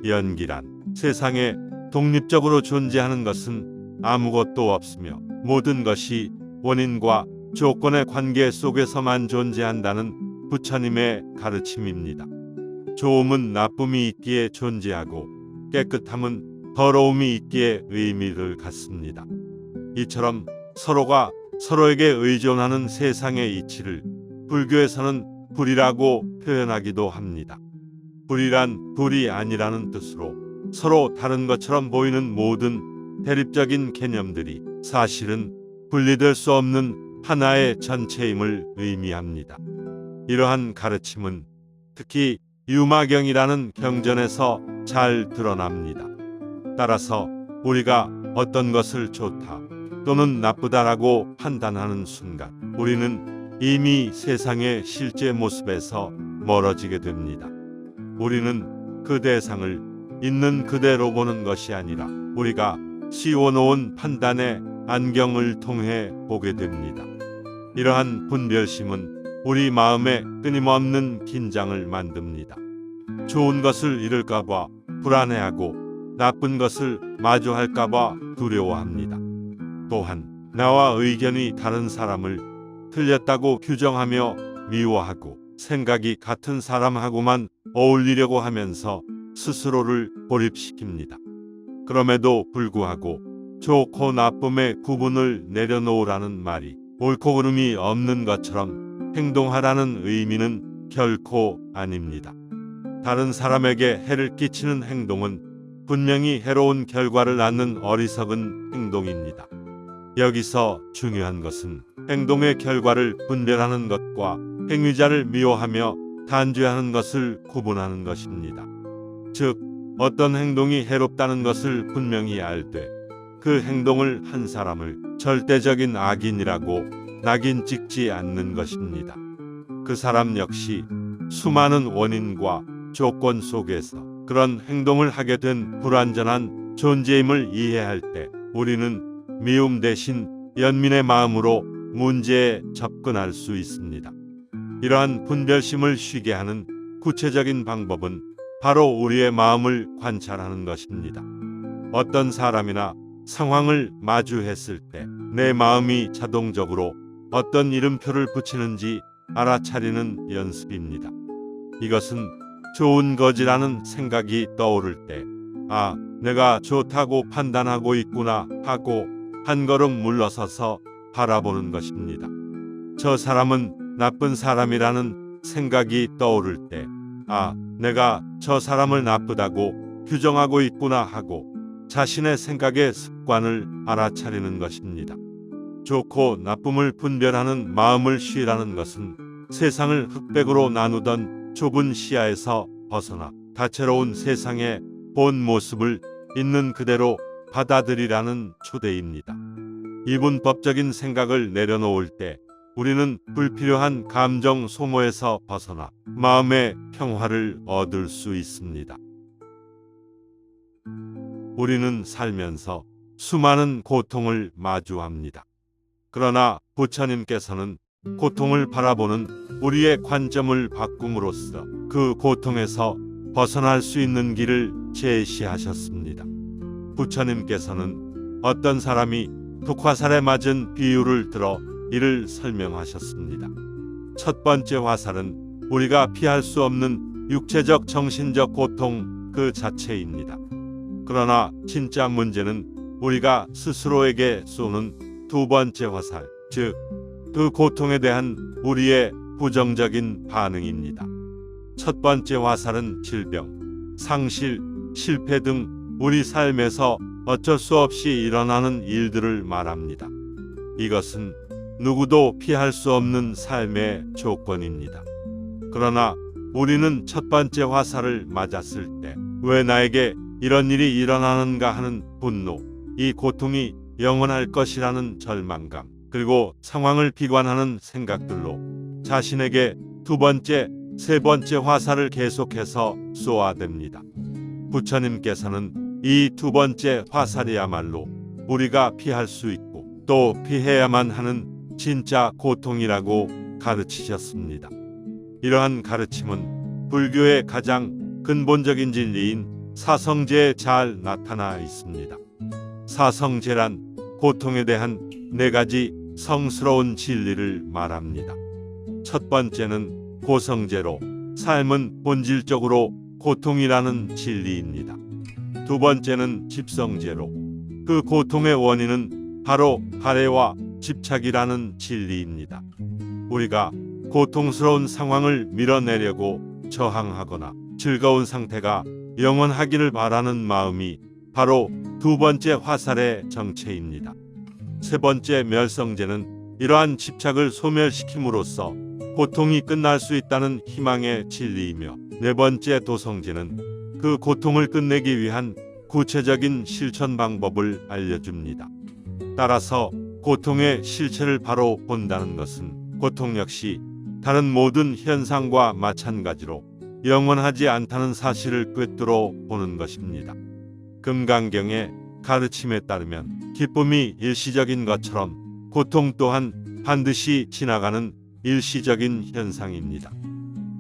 연기란 세상에 독립적으로 존재하는 것은 아무것도 없으며 모든 것이 원인과 조건의 관계 속에서만 존재한다는 부처님의 가르침입니다. 좋음은 나쁨이 있기에 존재하고 깨끗함은 더러움이 있기에 의미를 갖습니다. 이처럼 서로가 서로에게 의존하는 세상의 이치를 불교에서는 불이라고 표현하기도 합니다. 불이란 불이 아니라는 뜻으로 서로 다른 것처럼 보이는 모든 대립적인 개념들이 사실은 분리될 수 없는 하나의 전체임을 의미합니다. 이러한 가르침은 특히 유마경이라는 경전에서 잘 드러납니다. 따라서 우리가 어떤 것을 좋다 또는 나쁘다라고 판단하는 순간 우리는 이미 세상의 실제 모습에서 멀어지게 됩니다. 우리는 그 대상을 있는 그대로 보는 것이 아니라 우리가 씌워놓은 판단의 안경을 통해 보게 됩니다. 이러한 분별심은 우리 마음에 끊임없는 긴장을 만듭니다. 좋은 것을 잃을까봐 불안해하고 나쁜 것을 마주할까봐 두려워합니다. 또한 나와 의견이 다른 사람을 틀렸다고 규정하며 미워하고 생각이 같은 사람하고만 어울리려고 하면서 스스로를 고립시킵니다. 그럼에도 불구하고 좋고 나쁨의 구분을 내려놓으라는 말이 옳고 그름이 없는 것처럼 행동하라는 의미는 결코 아닙니다. 다른 사람에게 해를 끼치는 행동은 분명히 해로운 결과를 낳는 어리석은 행동입니다. 여기서 중요한 것은 행동의 결과를 분별하는 것과 행위자를 미워하며 단죄하는 것을 구분하는 것입니다. 즉, 어떤 행동이 해롭다는 것을 분명히 알되 그 행동을 한 사람을 절대적인 악인이라고 낙인 찍지 않는 것입니다. 그 사람 역시 수많은 원인과 조건 속에서 그런 행동을 하게 된 불완전한 존재임을 이해할 때 우리는 미움 대신 연민의 마음으로 문제에 접근할 수 있습니다. 이러한 분별심을 쉬게 하는 구체적인 방법은 바로 우리의 마음을 관찰하는 것입니다. 어떤 사람이나 상황을 마주했을 때 내 마음이 자동적으로 어떤 이름표를 붙이는지 알아차리는 연습입니다. 이것은 좋은 것이라는 생각이 떠오를 때, 아, 내가 좋다고 판단하고 있구나 하고 한 걸음 물러서서 바라보는 것입니다. 저 사람은 나쁜 사람이라는 생각이 떠오를 때, 아, 내가 저 사람을 나쁘다고 규정하고 있구나 하고 자신의 생각의 습관을 알아차리는 것입니다. 좋고 나쁨을 분별하는 마음을 쉬라는 것은 세상을 흑백으로 나누던 좁은 시야에서 벗어나 다채로운 세상의 본 모습을 있는 그대로 받아들이라는 초대입니다. 이분법적인 생각을 내려놓을 때 우리는 불필요한 감정 소모에서 벗어나 마음의 평화를 얻을 수 있습니다. 우리는 살면서 수많은 고통을 마주합니다. 그러나 부처님께서는 고통을 바라보는 우리의 관점을 바꿈으로써 그 고통에서 벗어날 수 있는 길을 제시하셨습니다. 부처님께서는 어떤 사람이 독화살에 맞은 비유를 들어 이를 설명하셨습니다. 첫 번째 화살은 우리가 피할 수 없는 육체적 정신적 고통 그 자체입니다. 그러나 진짜 문제는 우리가 스스로에게 쏘는 두 번째 화살, 즉 그 고통에 대한 우리의 부정적인 반응입니다. 첫 번째 화살은 질병, 상실, 실패 등 우리 삶에서 어쩔 수 없이 일어나는 일들을 말합니다. 이것은 누구도 피할 수 없는 삶의 조건입니다. 그러나 우리는 첫 번째 화살을 맞았을 때 왜 나에게 이런 일이 일어나는가 하는 분노, 이 고통이 영원할 것이라는 절망감, 그리고 상황을 비관하는 생각들로 자신에게 두 번째, 세 번째 화살을 계속해서 쏘아댑니다. 부처님께서는 이 두 번째 화살이야말로 우리가 피할 수 있고 또 피해야만 하는 진짜 고통이라고 가르치셨습니다. 이러한 가르침은 불교의 가장 근본적인 진리인 사성제에 잘 나타나 있습니다. 사성제란 고통에 대한 네 가지 성스러운 진리를 말합니다. 첫 번째는 고성제로 삶은 본질적으로 고통이라는 진리입니다. 두 번째는 집성제로 그 고통의 원인은 바로 발해와 집착이라는 진리입니다. 우리가 고통스러운 상황을 밀어내려고 저항하거나 즐거운 상태가 영원하기를 바라는 마음이 바로 두 번째 화살의 정체입니다. 세 번째 멸성제는 이러한 집착을 소멸시킴으로써 고통이 끝날 수 있다는 희망의 진리이며, 네 번째 도성제는 그 고통을 끝내기 위한 구체적인 실천 방법을 알려줍니다. 따라서 고통의 실체를 바로 본다는 것은 고통 역시 다른 모든 현상과 마찬가지로 영원하지 않다는 사실을 꿰뚫어 보는 것입니다. 금강경의 가르침에 따르면 기쁨이 일시적인 것처럼 고통 또한 반드시 지나가는 일시적인 현상입니다.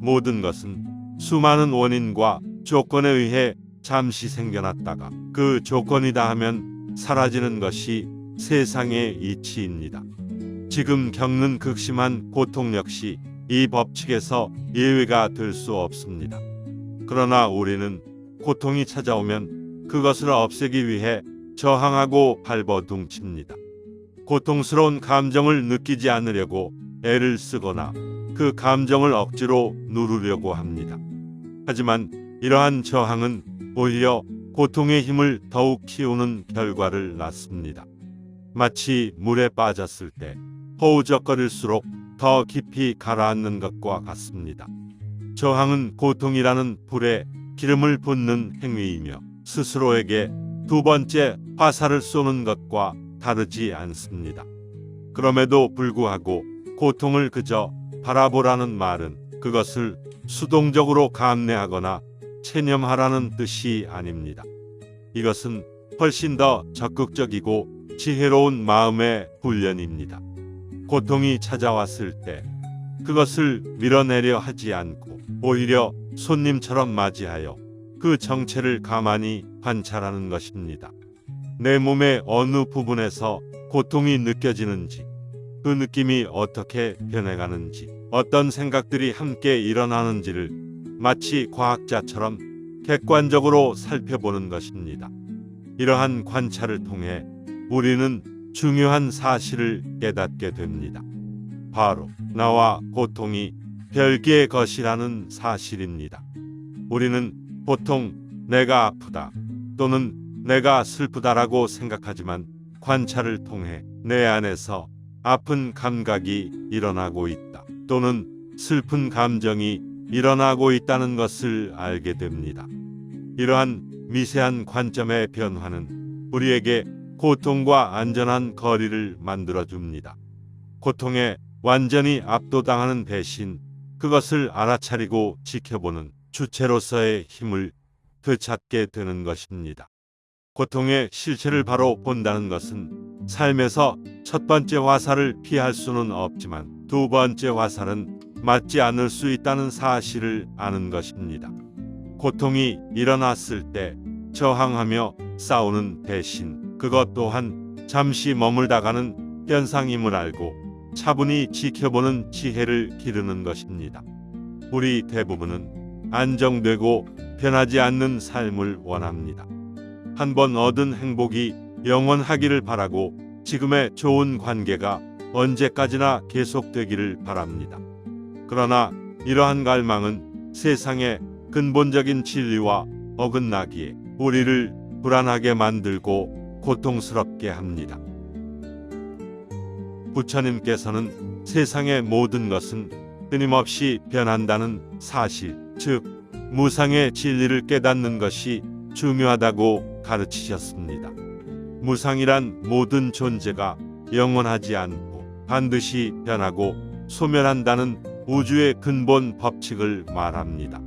모든 것은 수많은 원인과 조건에 의해 잠시 생겨났다가 그 조건이 다하면 사라지는 것이 세상의 이치입니다. 지금 겪는 극심한 고통 역시 이 법칙에서 예외가 될 수 없습니다. 그러나 우리는 고통이 찾아오면 그것을 없애기 위해 저항하고 발버둥칩니다. 고통스러운 감정을 느끼지 않으려고 애를 쓰거나 그 감정을 억지로 누르려고 합니다. 하지만 이러한 저항은 오히려 고통의 힘을 더욱 키우는 결과를 낳습니다. 마치 물에 빠졌을 때 허우적거릴수록 더 깊이 가라앉는 것과 같습니다. 저항은 고통이라는 불에 기름을 붓는 행위이며 스스로에게 두 번째 화살을 쏘는 것과 다르지 않습니다. 그럼에도 불구하고 고통을 그저 바라보라는 말은 그것을 수동적으로 감내하거나 체념하라는 뜻이 아닙니다. 이것은 훨씬 더 적극적이고 지혜로운 마음의 훈련입니다. 고통이 찾아왔을 때 그것을 밀어내려 하지 않고 오히려 손님처럼 맞이하여 그 정체를 가만히 관찰하는 것입니다. 내 몸의 어느 부분에서 고통이 느껴지는지, 그 느낌이 어떻게 변해가는지, 어떤 생각들이 함께 일어나는지를 마치 과학자처럼 객관적으로 살펴보는 것입니다. 이러한 관찰을 통해 우리는 중요한 사실을 깨닫게 됩니다. 바로 나와 고통이 별개의 것이라는 사실입니다. 우리는 보통 내가 아프다 또는 내가 슬프다라고 생각하지만 관찰을 통해 내 안에서 아픈 감각이 일어나고 있다 또는 슬픈 감정이 일어나고 있다는 것을 알게 됩니다. 이러한 미세한 관점의 변화는 우리에게 고통과 안전한 거리를 만들어줍니다. 고통에 완전히 압도당하는 대신 그것을 알아차리고 지켜보는 주체로서의 힘을 되찾게 되는 것입니다. 고통의 실체를 바로 본다는 것은 삶에서 첫 번째 화살을 피할 수는 없지만 두 번째 화살은 맞지 않을 수 있다는 사실을 아는 것입니다. 고통이 일어났을 때 저항하며 싸우는 대신 그것 또한 잠시 머물다가는 현상임을 알고 차분히 지켜보는 지혜를 기르는 것입니다. 우리 대부분은 안정되고 변하지 않는 삶을 원합니다. 한번 얻은 행복이 영원하기를 바라고 지금의 좋은 관계가 언제까지나 계속되기를 바랍니다. 그러나 이러한 갈망은 세상의 근본적인 진리와 어긋나기에 우리를 불안하게 만들고 고통스럽게 합니다. 부처님께서는 세상의 모든 것은 끊임없이 변한다는 사실, 즉 무상의 진리를 깨닫는 것이 중요하다고 가르치셨습니다. 무상이란 모든 존재가 영원하지 않고 반드시 변하고 소멸한다는 우주의 근본 법칙을 말합니다.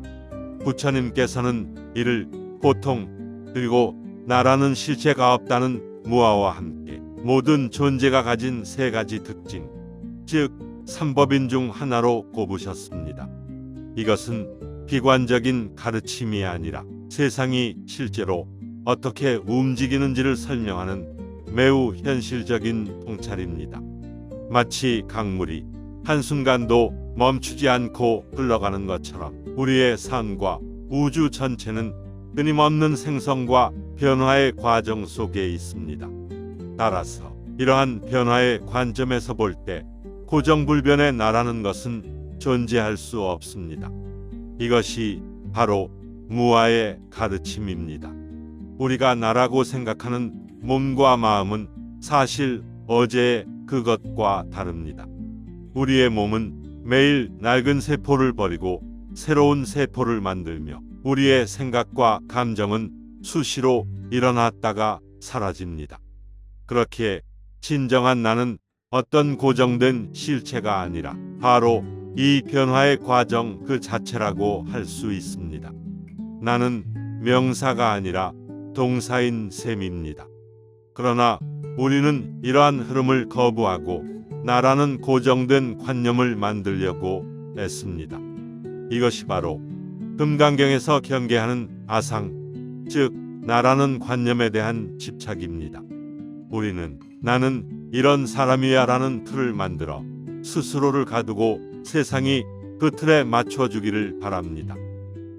부처님께서는 이를 고통 그리고 나라는 실체가 없다는 무아와 함께 모든 존재가 가진 세 가지 특징, 즉 삼법인 중 하나로 꼽으셨습니다. 이것은 비관적인 가르침이 아니라 세상이 실제로 어떻게 움직이는지를 설명하는 매우 현실적인 통찰입니다. 마치 강물이 한순간도 멈추지 않고 흘러가는 것처럼 우리의 삶과 우주 전체는 끊임없는 생성과 변화의 과정 속에 있습니다. 따라서 이러한 변화의 관점에서 볼 때 고정불변의 나라는 것은 존재할 수 없습니다. 이것이 바로 무아의 가르침입니다. 우리가 나라고 생각하는 몸과 마음은 사실 어제의 그것과 다릅니다. 우리의 몸은 매일 낡은 세포를 버리고 새로운 세포를 만들며 우리의 생각과 감정은 수시로 일어났다가 사라집니다. 그렇기에 진정한 나는 어떤 고정된 실체가 아니라 바로 이 변화의 과정 그 자체라고 할 수 있습니다. 나는 명사가 아니라 동사인 셈입니다. 그러나 우리는 이러한 흐름을 거부하고 나라는 고정된 관념을 만들려고 애씁니다. 이것이 바로 금강경에서 경계하는 아상, 즉 나라는 관념에 대한 집착입니다. 우리는 나는 이런 사람이야 라는 틀을 만들어 스스로를 가두고 세상이 그 틀에 맞춰주기를 바랍니다.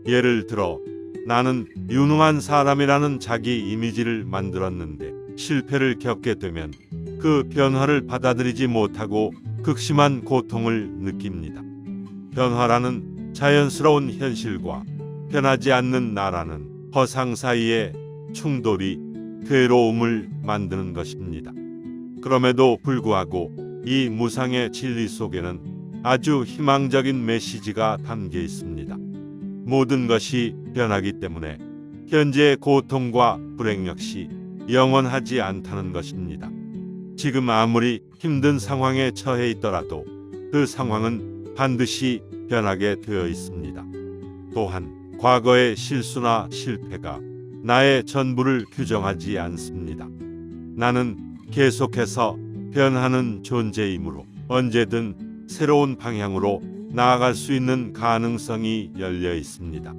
예를 들어 나는 유능한 사람이라는 자기 이미지를 만들었는데 실패를 겪게 되면 그 변화를 받아들이지 못하고 극심한 고통을 느낍니다. 변화라는 자연스러운 현실과 변하지 않는 나라는 허상 사이의 충돌이 괴로움을 만드는 것입니다. 그럼에도 불구하고 이 무상의 진리 속에는 아주 희망적인 메시지가 담겨 있습니다. 모든 것이 변하기 때문에 현재의 고통과 불행 역시 영원하지 않다는 것입니다. 지금 아무리 힘든 상황에 처해 있더라도 그 상황은 반드시 변하게 되어 있습니다. 또한 과거의 실수나 실패가 나의 전부를 규정하지 않습니다. 나는 계속해서 변하는 존재이므로 언제든 새로운 방향으로 나아갈 수 있는 가능성이 열려 있습니다.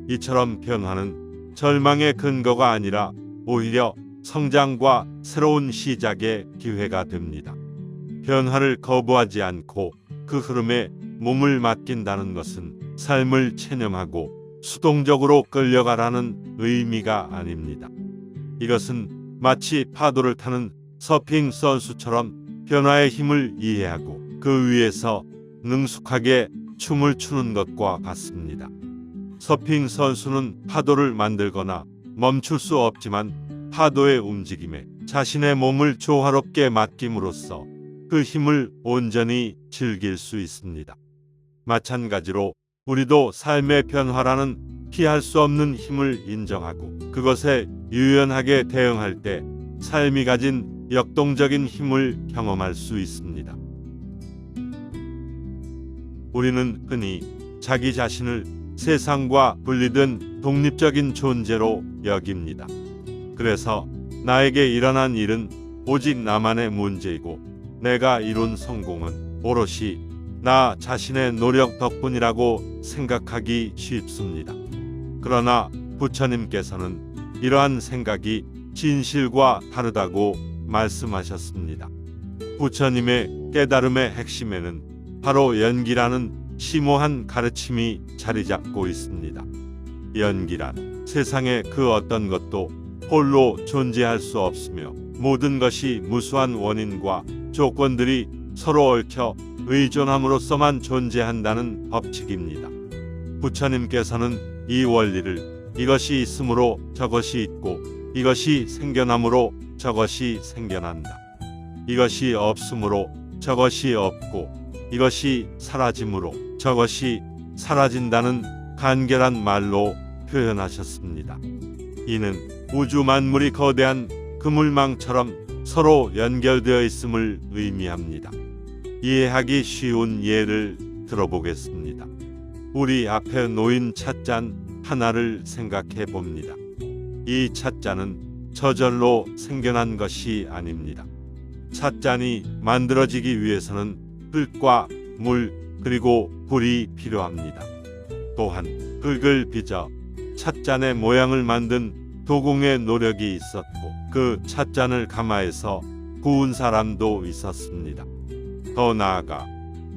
이처럼 변화는 절망의 근거가 아니라 오히려 성장과 새로운 시작의 기회가 됩니다. 변화를 거부하지 않고 그 흐름에 몸을 맡긴다는 것은 삶을 체념하고 수동적으로 끌려가라는 의미가 아닙니다. 이것은 마치 파도를 타는 서핑 선수처럼 변화의 힘을 이해하고 그 위에서 능숙하게 춤을 추는 것과 같습니다. 서핑 선수는 파도를 만들거나 멈출 수 없지만 파도의 움직임에 자신의 몸을 조화롭게 맡김으로써 그 힘을 온전히 즐길 수 있습니다. 마찬가지로 우리도 삶의 변화라는 피할 수 없는 힘을 인정하고 그것에 유연하게 대응할 때 삶이 가진 역동적인 힘을 경험할 수 있습니다. 우리는 흔히 자기 자신을 세상과 분리된 독립적인 존재로 여깁니다. 그래서 나에게 일어난 일은 오직 나만의 문제이고 내가 이룬 성공은 오롯이 나 자신의 노력 덕분이라고 생각하기 쉽습니다. 그러나 부처님께서는 이러한 생각이 진실과 다르다고 말씀하셨습니다. 부처님의 깨달음의 핵심에는 바로 연기라는 심오한 가르침이 자리 잡고 있습니다. 연기란 세상의 그 어떤 것도 홀로 존재할 수 없으며 모든 것이 무수한 원인과 조건들이 서로 얽혀 의존함으로써만 존재한다는 법칙입니다. 부처님께서는 이 원리를 이것이 있으므로 저것이 있고 이것이 생겨나므로 저것이 생겨난다. 이것이 없으므로 저것이 없고 이것이 사라짐으로 저것이 사라진다는 간결한 말로 표현하셨습니다. 이는 우주 만물이 거대한 그물망처럼 서로 연결되어 있음을 의미합니다. 이해하기 쉬운 예를 들어보겠습니다. 우리 앞에 놓인 찻잔 하나를 생각해 봅니다. 이 찻잔은 저절로 생겨난 것이 아닙니다. 찻잔이 만들어지기 위해서는 흙과 물 그리고 불이 필요합니다. 또한 흙을 빚어 찻잔의 모양을 만든 도공의 노력이 있었고 그 찻잔을 가마에서 구운 사람도 있었습니다. 더 나아가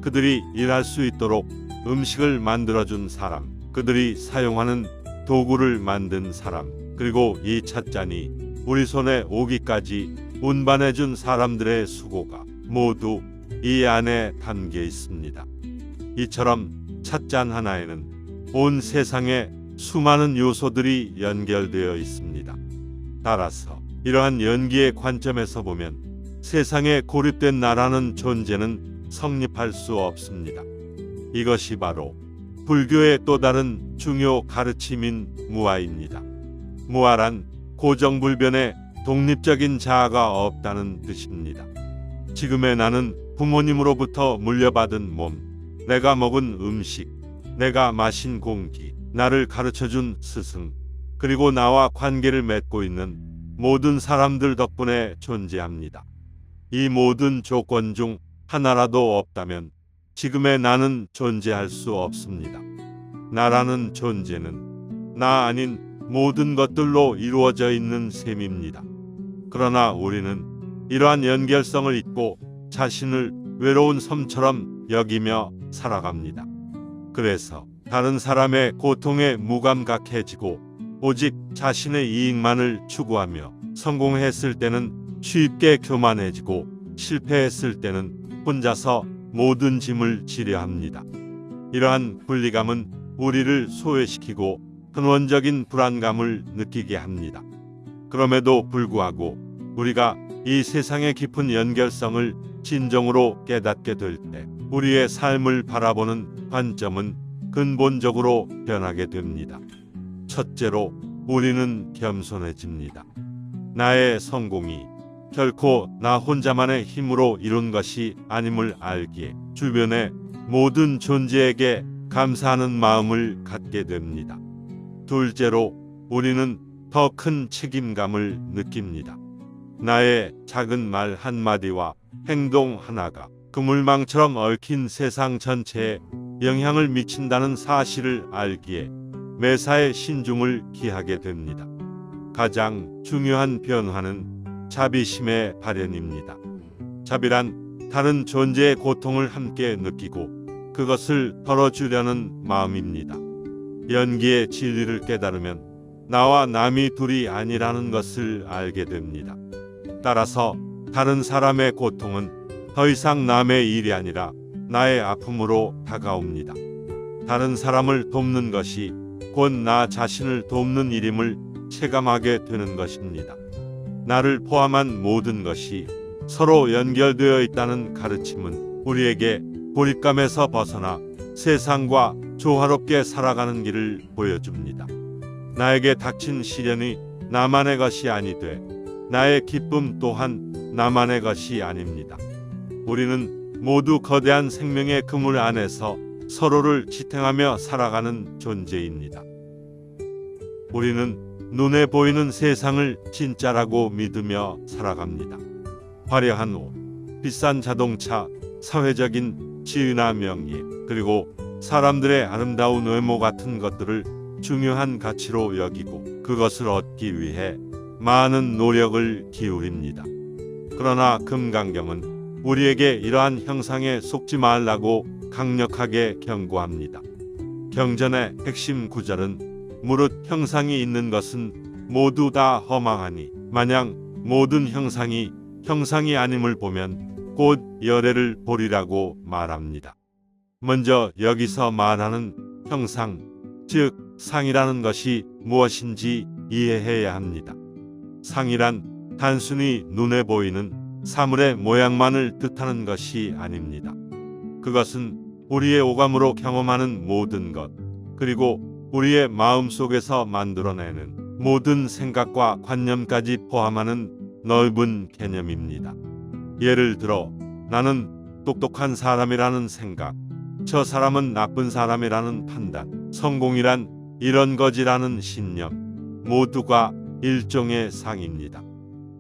그들이 일할 수 있도록 음식을 만들어준 사람, 그들이 사용하는 도구를 만든 사람, 그리고 이 찻잔이 우리 손에 오기까지 운반해준 사람들의 수고가 모두 이 안에 담겨 있습니다. 이처럼 찻잔 하나에는 온 세상의 수많은 요소들이 연결되어 있습니다. 따라서 이러한 연기의 관점에서 보면 세상에 고립된 나라는 존재는 성립할 수 없습니다. 이것이 바로 불교의 또 다른 중요 가르침인 무아입니다. 무아란 고정불변의 독립적인 자아가 없다는 뜻입니다. 지금의 나는 부모님으로부터 물려받은 몸, 내가 먹은 음식, 내가 마신 공기, 나를 가르쳐준 스승, 그리고 나와 관계를 맺고 있는 모든 사람들 덕분에 존재합니다. 이 모든 조건 중 하나라도 없다면 지금의 나는 존재할 수 없습니다. 나라는 존재는 나 아닌 모든 것들로 이루어져 있는 셈입니다. 그러나 우리는 이러한 연결성을 잊고 자신을 외로운 섬처럼 여기며 살아갑니다. 그래서 다른 사람의 고통에 무감각해지고 오직 자신의 이익만을 추구하며 성공했을 때는 쉽게 교만해지고 실패했을 때는 혼자서 모든 짐을 지려 합니다. 이러한 분리감은 우리를 소외시키고 근원적인 불안감을 느끼게 합니다. 그럼에도 불구하고 우리가 이 세상의 깊은 연결성을 진정으로 깨닫게 될 때 우리의 삶을 바라보는 관점은 근본적으로 변하게 됩니다. 첫째로 우리는 겸손해집니다. 나의 성공이 결코 나 혼자만의 힘으로 이룬 것이 아님을 알기에 주변의 모든 존재에게 감사하는 마음을 갖게 됩니다. 둘째로 우리는 더 큰 책임감을 느낍니다. 나의 작은 말 한마디와 행동 하나가 그물망처럼 얽힌 세상 전체에 영향을 미친다는 사실을 알기에 매사에 신중을 기하게 됩니다. 가장 중요한 변화는 자비심의 발현입니다. 자비란 다른 존재의 고통을 함께 느끼고 그것을 덜어주려는 마음입니다. 연기의 진리를 깨달으면 나와 남이 둘이 아니라는 것을 알게 됩니다. 따라서 다른 사람의 고통은 더 이상 남의 일이 아니라 나의 아픔으로 다가옵니다. 다른 사람을 돕는 것이 곧 나 자신을 돕는 일임을 체감하게 되는 것입니다. 나를 포함한 모든 것이 서로 연결되어 있다는 가르침은 우리에게 고립감에서 벗어나 세상과 조화롭게 살아가는 길을 보여줍니다. 나에게 닥친 시련이 나만의 것이 아니되 나의 기쁨 또한 나만의 것이 아닙니다. 우리는 모두 거대한 생명의 그물 안에서 서로를 지탱하며 살아가는 존재입니다. 우리는 눈에 보이는 세상을 진짜라고 믿으며 살아갑니다. 화려한 옷, 비싼 자동차, 사회적인 지위나 명예, 그리고 사람들의 아름다운 외모 같은 것들을 중요한 가치로 여기고 그것을 얻기 위해 많은 노력을 기울입니다. 그러나 금강경은 우리에게 이러한 형상에 속지 말라고 강력하게 경고합니다. 경전의 핵심 구절은 무릇 형상이 있는 것은 모두 다 허망하니 마냥 모든 형상이 형상이 아님을 보면 곧 열애를 보리라고 말합니다. 먼저 여기서 말하는 형상, 즉 상이라는 것이 무엇인지 이해해야 합니다. 상이란 단순히 눈에 보이는 사물의 모양만을 뜻하는 것이 아닙니다. 그것은 우리의 오감으로 경험하는 모든 것, 그리고 우리의 마음 속에서 만들어내는 모든 생각과 관념까지 포함하는 넓은 개념입니다. 예를 들어 나는 똑똑한 사람이라는 생각, 저 사람은 나쁜 사람이라는 판단, 성공이란 이런 거지라는 신념, 모두가 일종의 상입니다.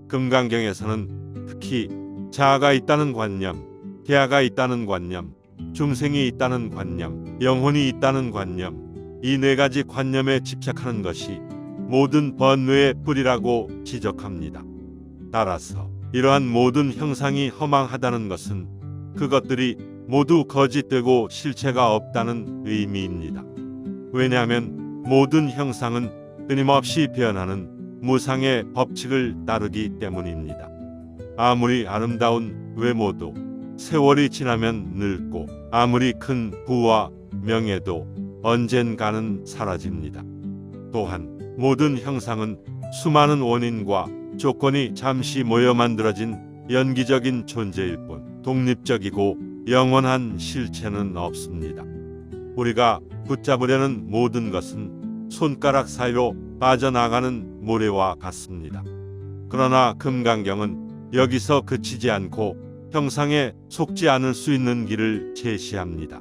금강경에서는 특히 자아가 있다는 관념, 계아가 있다는 관념, 중생이 있다는 관념, 영혼이 있다는 관념, 이 네 가지 관념에 집착하는 것이 모든 번뇌의 뿌리라고 지적합니다. 따라서 이러한 모든 형상이 허망하다는 것은 그것들이 모두 거짓되고 실체가 없다는 의미입니다. 왜냐하면 모든 형상은 끊임없이 변하는 무상의 법칙을 따르기 때문입니다. 아무리 아름다운 외모도 세월이 지나면 늙고, 아무리 큰 부와 명예도 언젠가는 사라집니다. 또한 모든 형상은 수많은 원인과 조건이 잠시 모여 만들어진 연기적인 존재일 뿐 독립적이고 영원한 실체는 없습니다. 우리가 붙잡으려는 모든 것은 손가락 사이로 빠져나가는 모래와 같습니다. 그러나 금강경은 여기서 그치지 않고 형상에 속지 않을 수 있는 길을 제시합니다.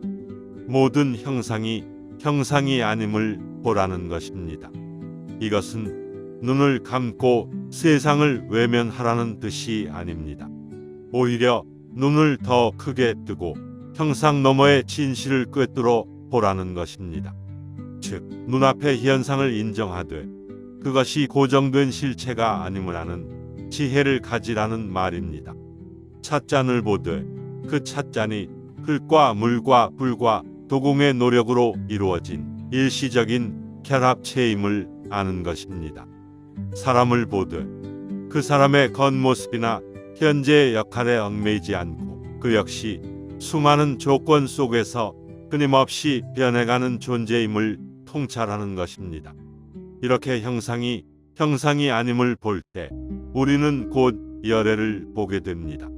모든 형상이 형상이 아님을 보라는 것입니다. 이것은 눈을 감고 세상을 외면하라는 뜻이 아닙니다. 오히려 눈을 더 크게 뜨고 형상 너머의 진실을 꿰뚫어 보라는 것입니다. 즉, 눈앞의 현상을 인정하되 그것이 고정된 실체가 아님을 아는 지혜를 가지라는 말입니다. 찻잔을 보되 그 찻잔이 흙과 물과 불과 도공의 노력으로 이루어진 일시적인 결합체임을 아는 것입니다. 사람을 보되 그 사람의 겉모습이나 현재의 역할에 얽매이지 않고 그 역시 수많은 조건 속에서 끊임없이 변해가는 존재임을 통찰하는 것입니다. 이렇게 형상이 아님을 볼 때 우리는 곧 열애를 보게 됩니다.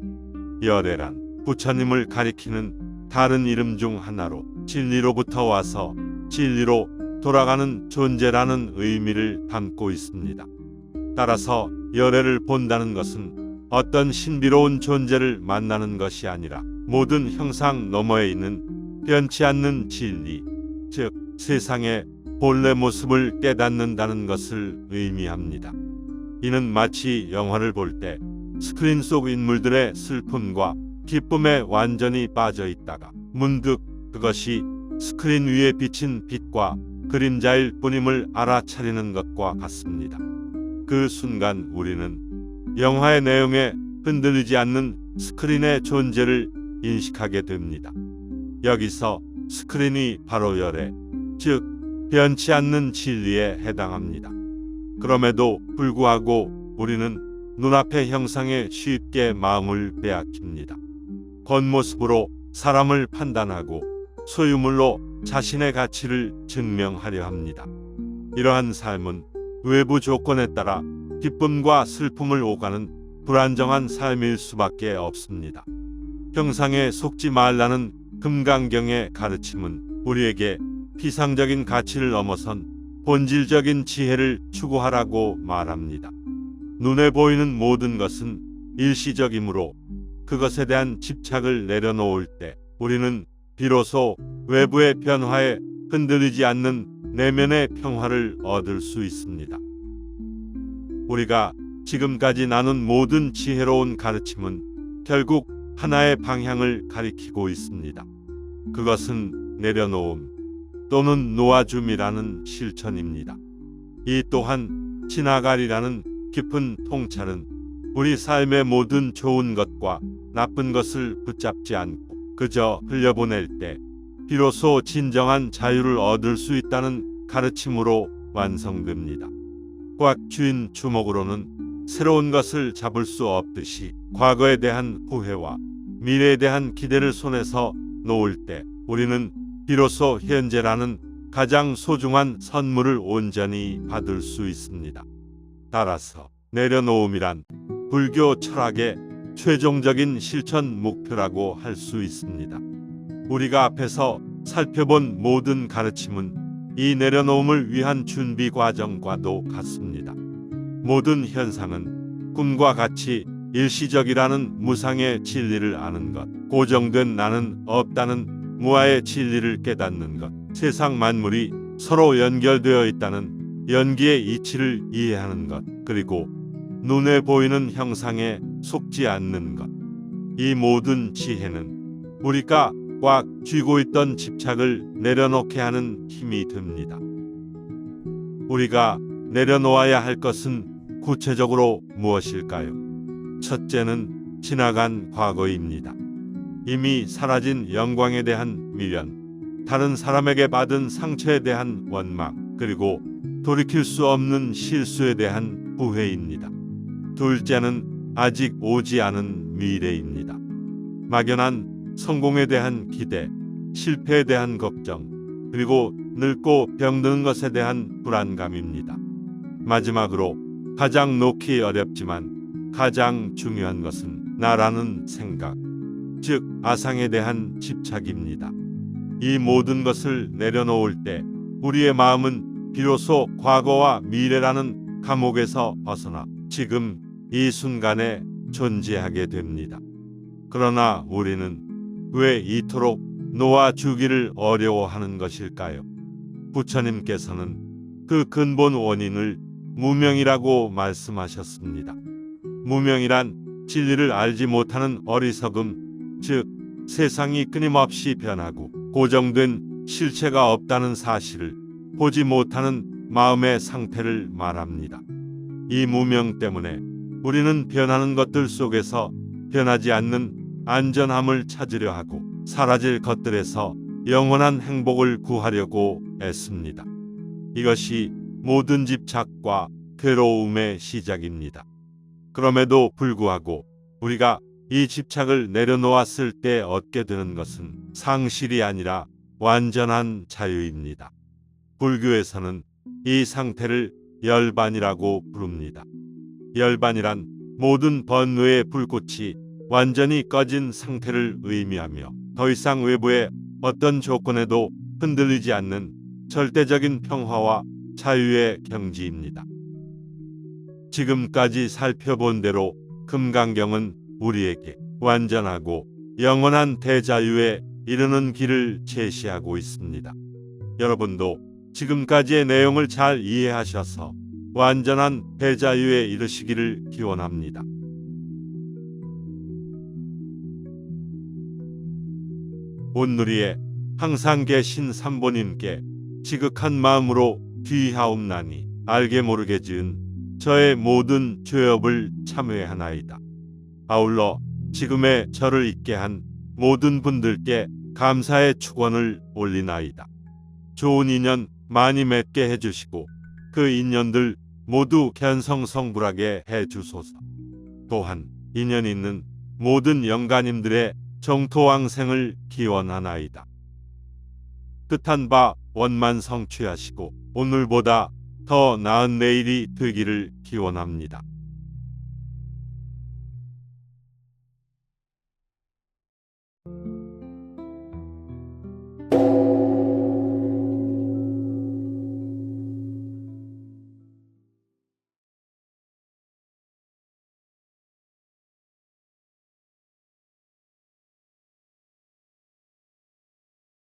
열애란 부처님을 가리키는 다른 이름 중 하나로 진리로부터 와서 진리로 돌아가는 존재라는 의미를 담고 있습니다. 따라서 열애를 본다는 것은 어떤 신비로운 존재를 만나는 것이 아니라 모든 형상 너머에 있는 변치 않는 진리, 즉 세상의 본래 모습을 깨닫는다는 것을 의미합니다. 이는 마치 영화를 볼 때 스크린 속 인물들의 슬픔과 기쁨에 완전히 빠져 있다가 문득 그것이 스크린 위에 비친 빛과 그림자일 뿐임을 알아차리는 것과 같습니다. 그 순간 우리는 영화의 내용에 흔들리지 않는 스크린의 존재를 인식하게 됩니다. 여기서 스크린이 바로 열애, 즉 변치 않는 진리에 해당합니다. 그럼에도 불구하고 우리는 눈앞의 형상에 쉽게 마음을 빼앗깁니다. 겉모습으로 사람을 판단하고 소유물로 자신의 가치를 증명하려 합니다. 이러한 삶은 외부 조건에 따라 기쁨과 슬픔을 오가는 불안정한 삶일 수밖에 없습니다. 형상에 속지 말라는 금강경의 가르침은 우리에게 피상적인 가치를 넘어선 본질적인 지혜를 추구하라고 말합니다. 눈에 보이는 모든 것은 일시적이므로 그것에 대한 집착을 내려놓을 때 우리는 비로소 외부의 변화에 흔들리지 않는 내면의 평화를 얻을 수 있습니다. 우리가 지금까지 나눈 모든 지혜로운 가르침은 결국 하나의 방향을 가리키고 있습니다. 그것은 내려놓음 또는 놓아줌이라는 실천입니다. 이 또한 지나가리라는 깊은 통찰은 우리 삶의 모든 좋은 것과 나쁜 것을 붙잡지 않고 그저 흘려보낼 때 비로소 진정한 자유를 얻을 수 있다는 가르침으로 완성됩니다. 꽉 쥐인 주먹으로는 새로운 것을 잡을 수 없듯이 과거에 대한 후회와 미래에 대한 기대를 손에서 놓을 때 우리는 비로소 현재라는 가장 소중한 선물을 온전히 받을 수 있습니다. 따라서 내려놓음이란 불교 철학의 최종적인 실천 목표라고 할 수 있습니다. 우리가 앞에서 살펴본 모든 가르침은 이 내려놓음을 위한 준비 과정과도 같습니다. 모든 현상은 꿈과 같이 일시적이라는 무상의 진리를 아는 것, 고정된 나는 없다는 무아의 진리를 깨닫는 것, 세상 만물이 서로 연결되어 있다는 연기의 이치를 이해하는 것, 그리고 눈에 보이는 형상에 속지 않는 것. 이 모든 지혜는 우리가 꽉 쥐고 있던 집착을 내려놓게 하는 힘이 됩니다. 우리가 내려놓아야 할 것은 구체적으로 무엇일까요? 첫째는 지나간 과거입니다. 이미 사라진 영광에 대한 미련, 다른 사람에게 받은 상처에 대한 원망, 그리고 돌이킬 수 없는 실수에 대한 후회입니다. 둘째는 아직 오지 않은 미래입니다. 막연한 성공에 대한 기대, 실패에 대한 걱정, 그리고 늙고 병드는 것에 대한 불안감입니다. 마지막으로 가장 놓기 어렵지만 가장 중요한 것은 나라는 생각, 즉 아상에 대한 집착입니다. 이 모든 것을 내려놓을 때 우리의 마음은 비로소 과거와 미래라는 감옥에서 벗어나 지금 이 순간에 존재하게 됩니다. 그러나 우리는 왜 이토록 놓아주기를 어려워하는 것일까요? 부처님께서는 그 근본 원인을 무명이라고 말씀하셨습니다. 무명이란 진리를 알지 못하는 어리석음, 즉 세상이 끊임없이 변하고 고정된 실체가 없다는 사실을 보지 못하는 마음의 상태를 말합니다. 이 무명 때문에 우리는 변하는 것들 속에서 변하지 않는 안전함을 찾으려 하고 사라질 것들에서 영원한 행복을 구하려고 애씁니다. 이것이 모든 집착과 괴로움의 시작입니다. 그럼에도 불구하고 우리가 이 집착을 내려놓았을 때 얻게 되는 것은 상실이 아니라 완전한 자유입니다. 불교에서는 이 상태를 열반이라고 부릅니다. 열반이란 모든 번뇌의 불꽃이 완전히 꺼진 상태를 의미하며 더 이상 외부의 어떤 조건에도 흔들리지 않는 절대적인 평화와 자유의 경지입니다. 지금까지 살펴본 대로 금강경은 우리에게 완전하고 영원한 대자유에 이르는 길을 제시하고 있습니다. 여러분도 지금까지의 내용을 잘 이해하셔서 완전한 대자유에 이르시기를 기원합니다. 온누리에 항상 계신 삼보님께 지극한 마음으로 귀하옵나니 알게 모르게 지은 저의 모든 죄업을 참회하나이다. 아울러 지금의 저를 있게 한 모든 분들께 감사의 축원을 올리나이다. 좋은 인연 많이 맺게 해주시고 그 인연들 모두 견성성불하게 해주소서. 또한 인연 있는 모든 영가님들의 정토왕생을 기원하나이다. 뜻한 바 원만 성취하시고 오늘보다 더 나은 내일이 되기를 기원합니다.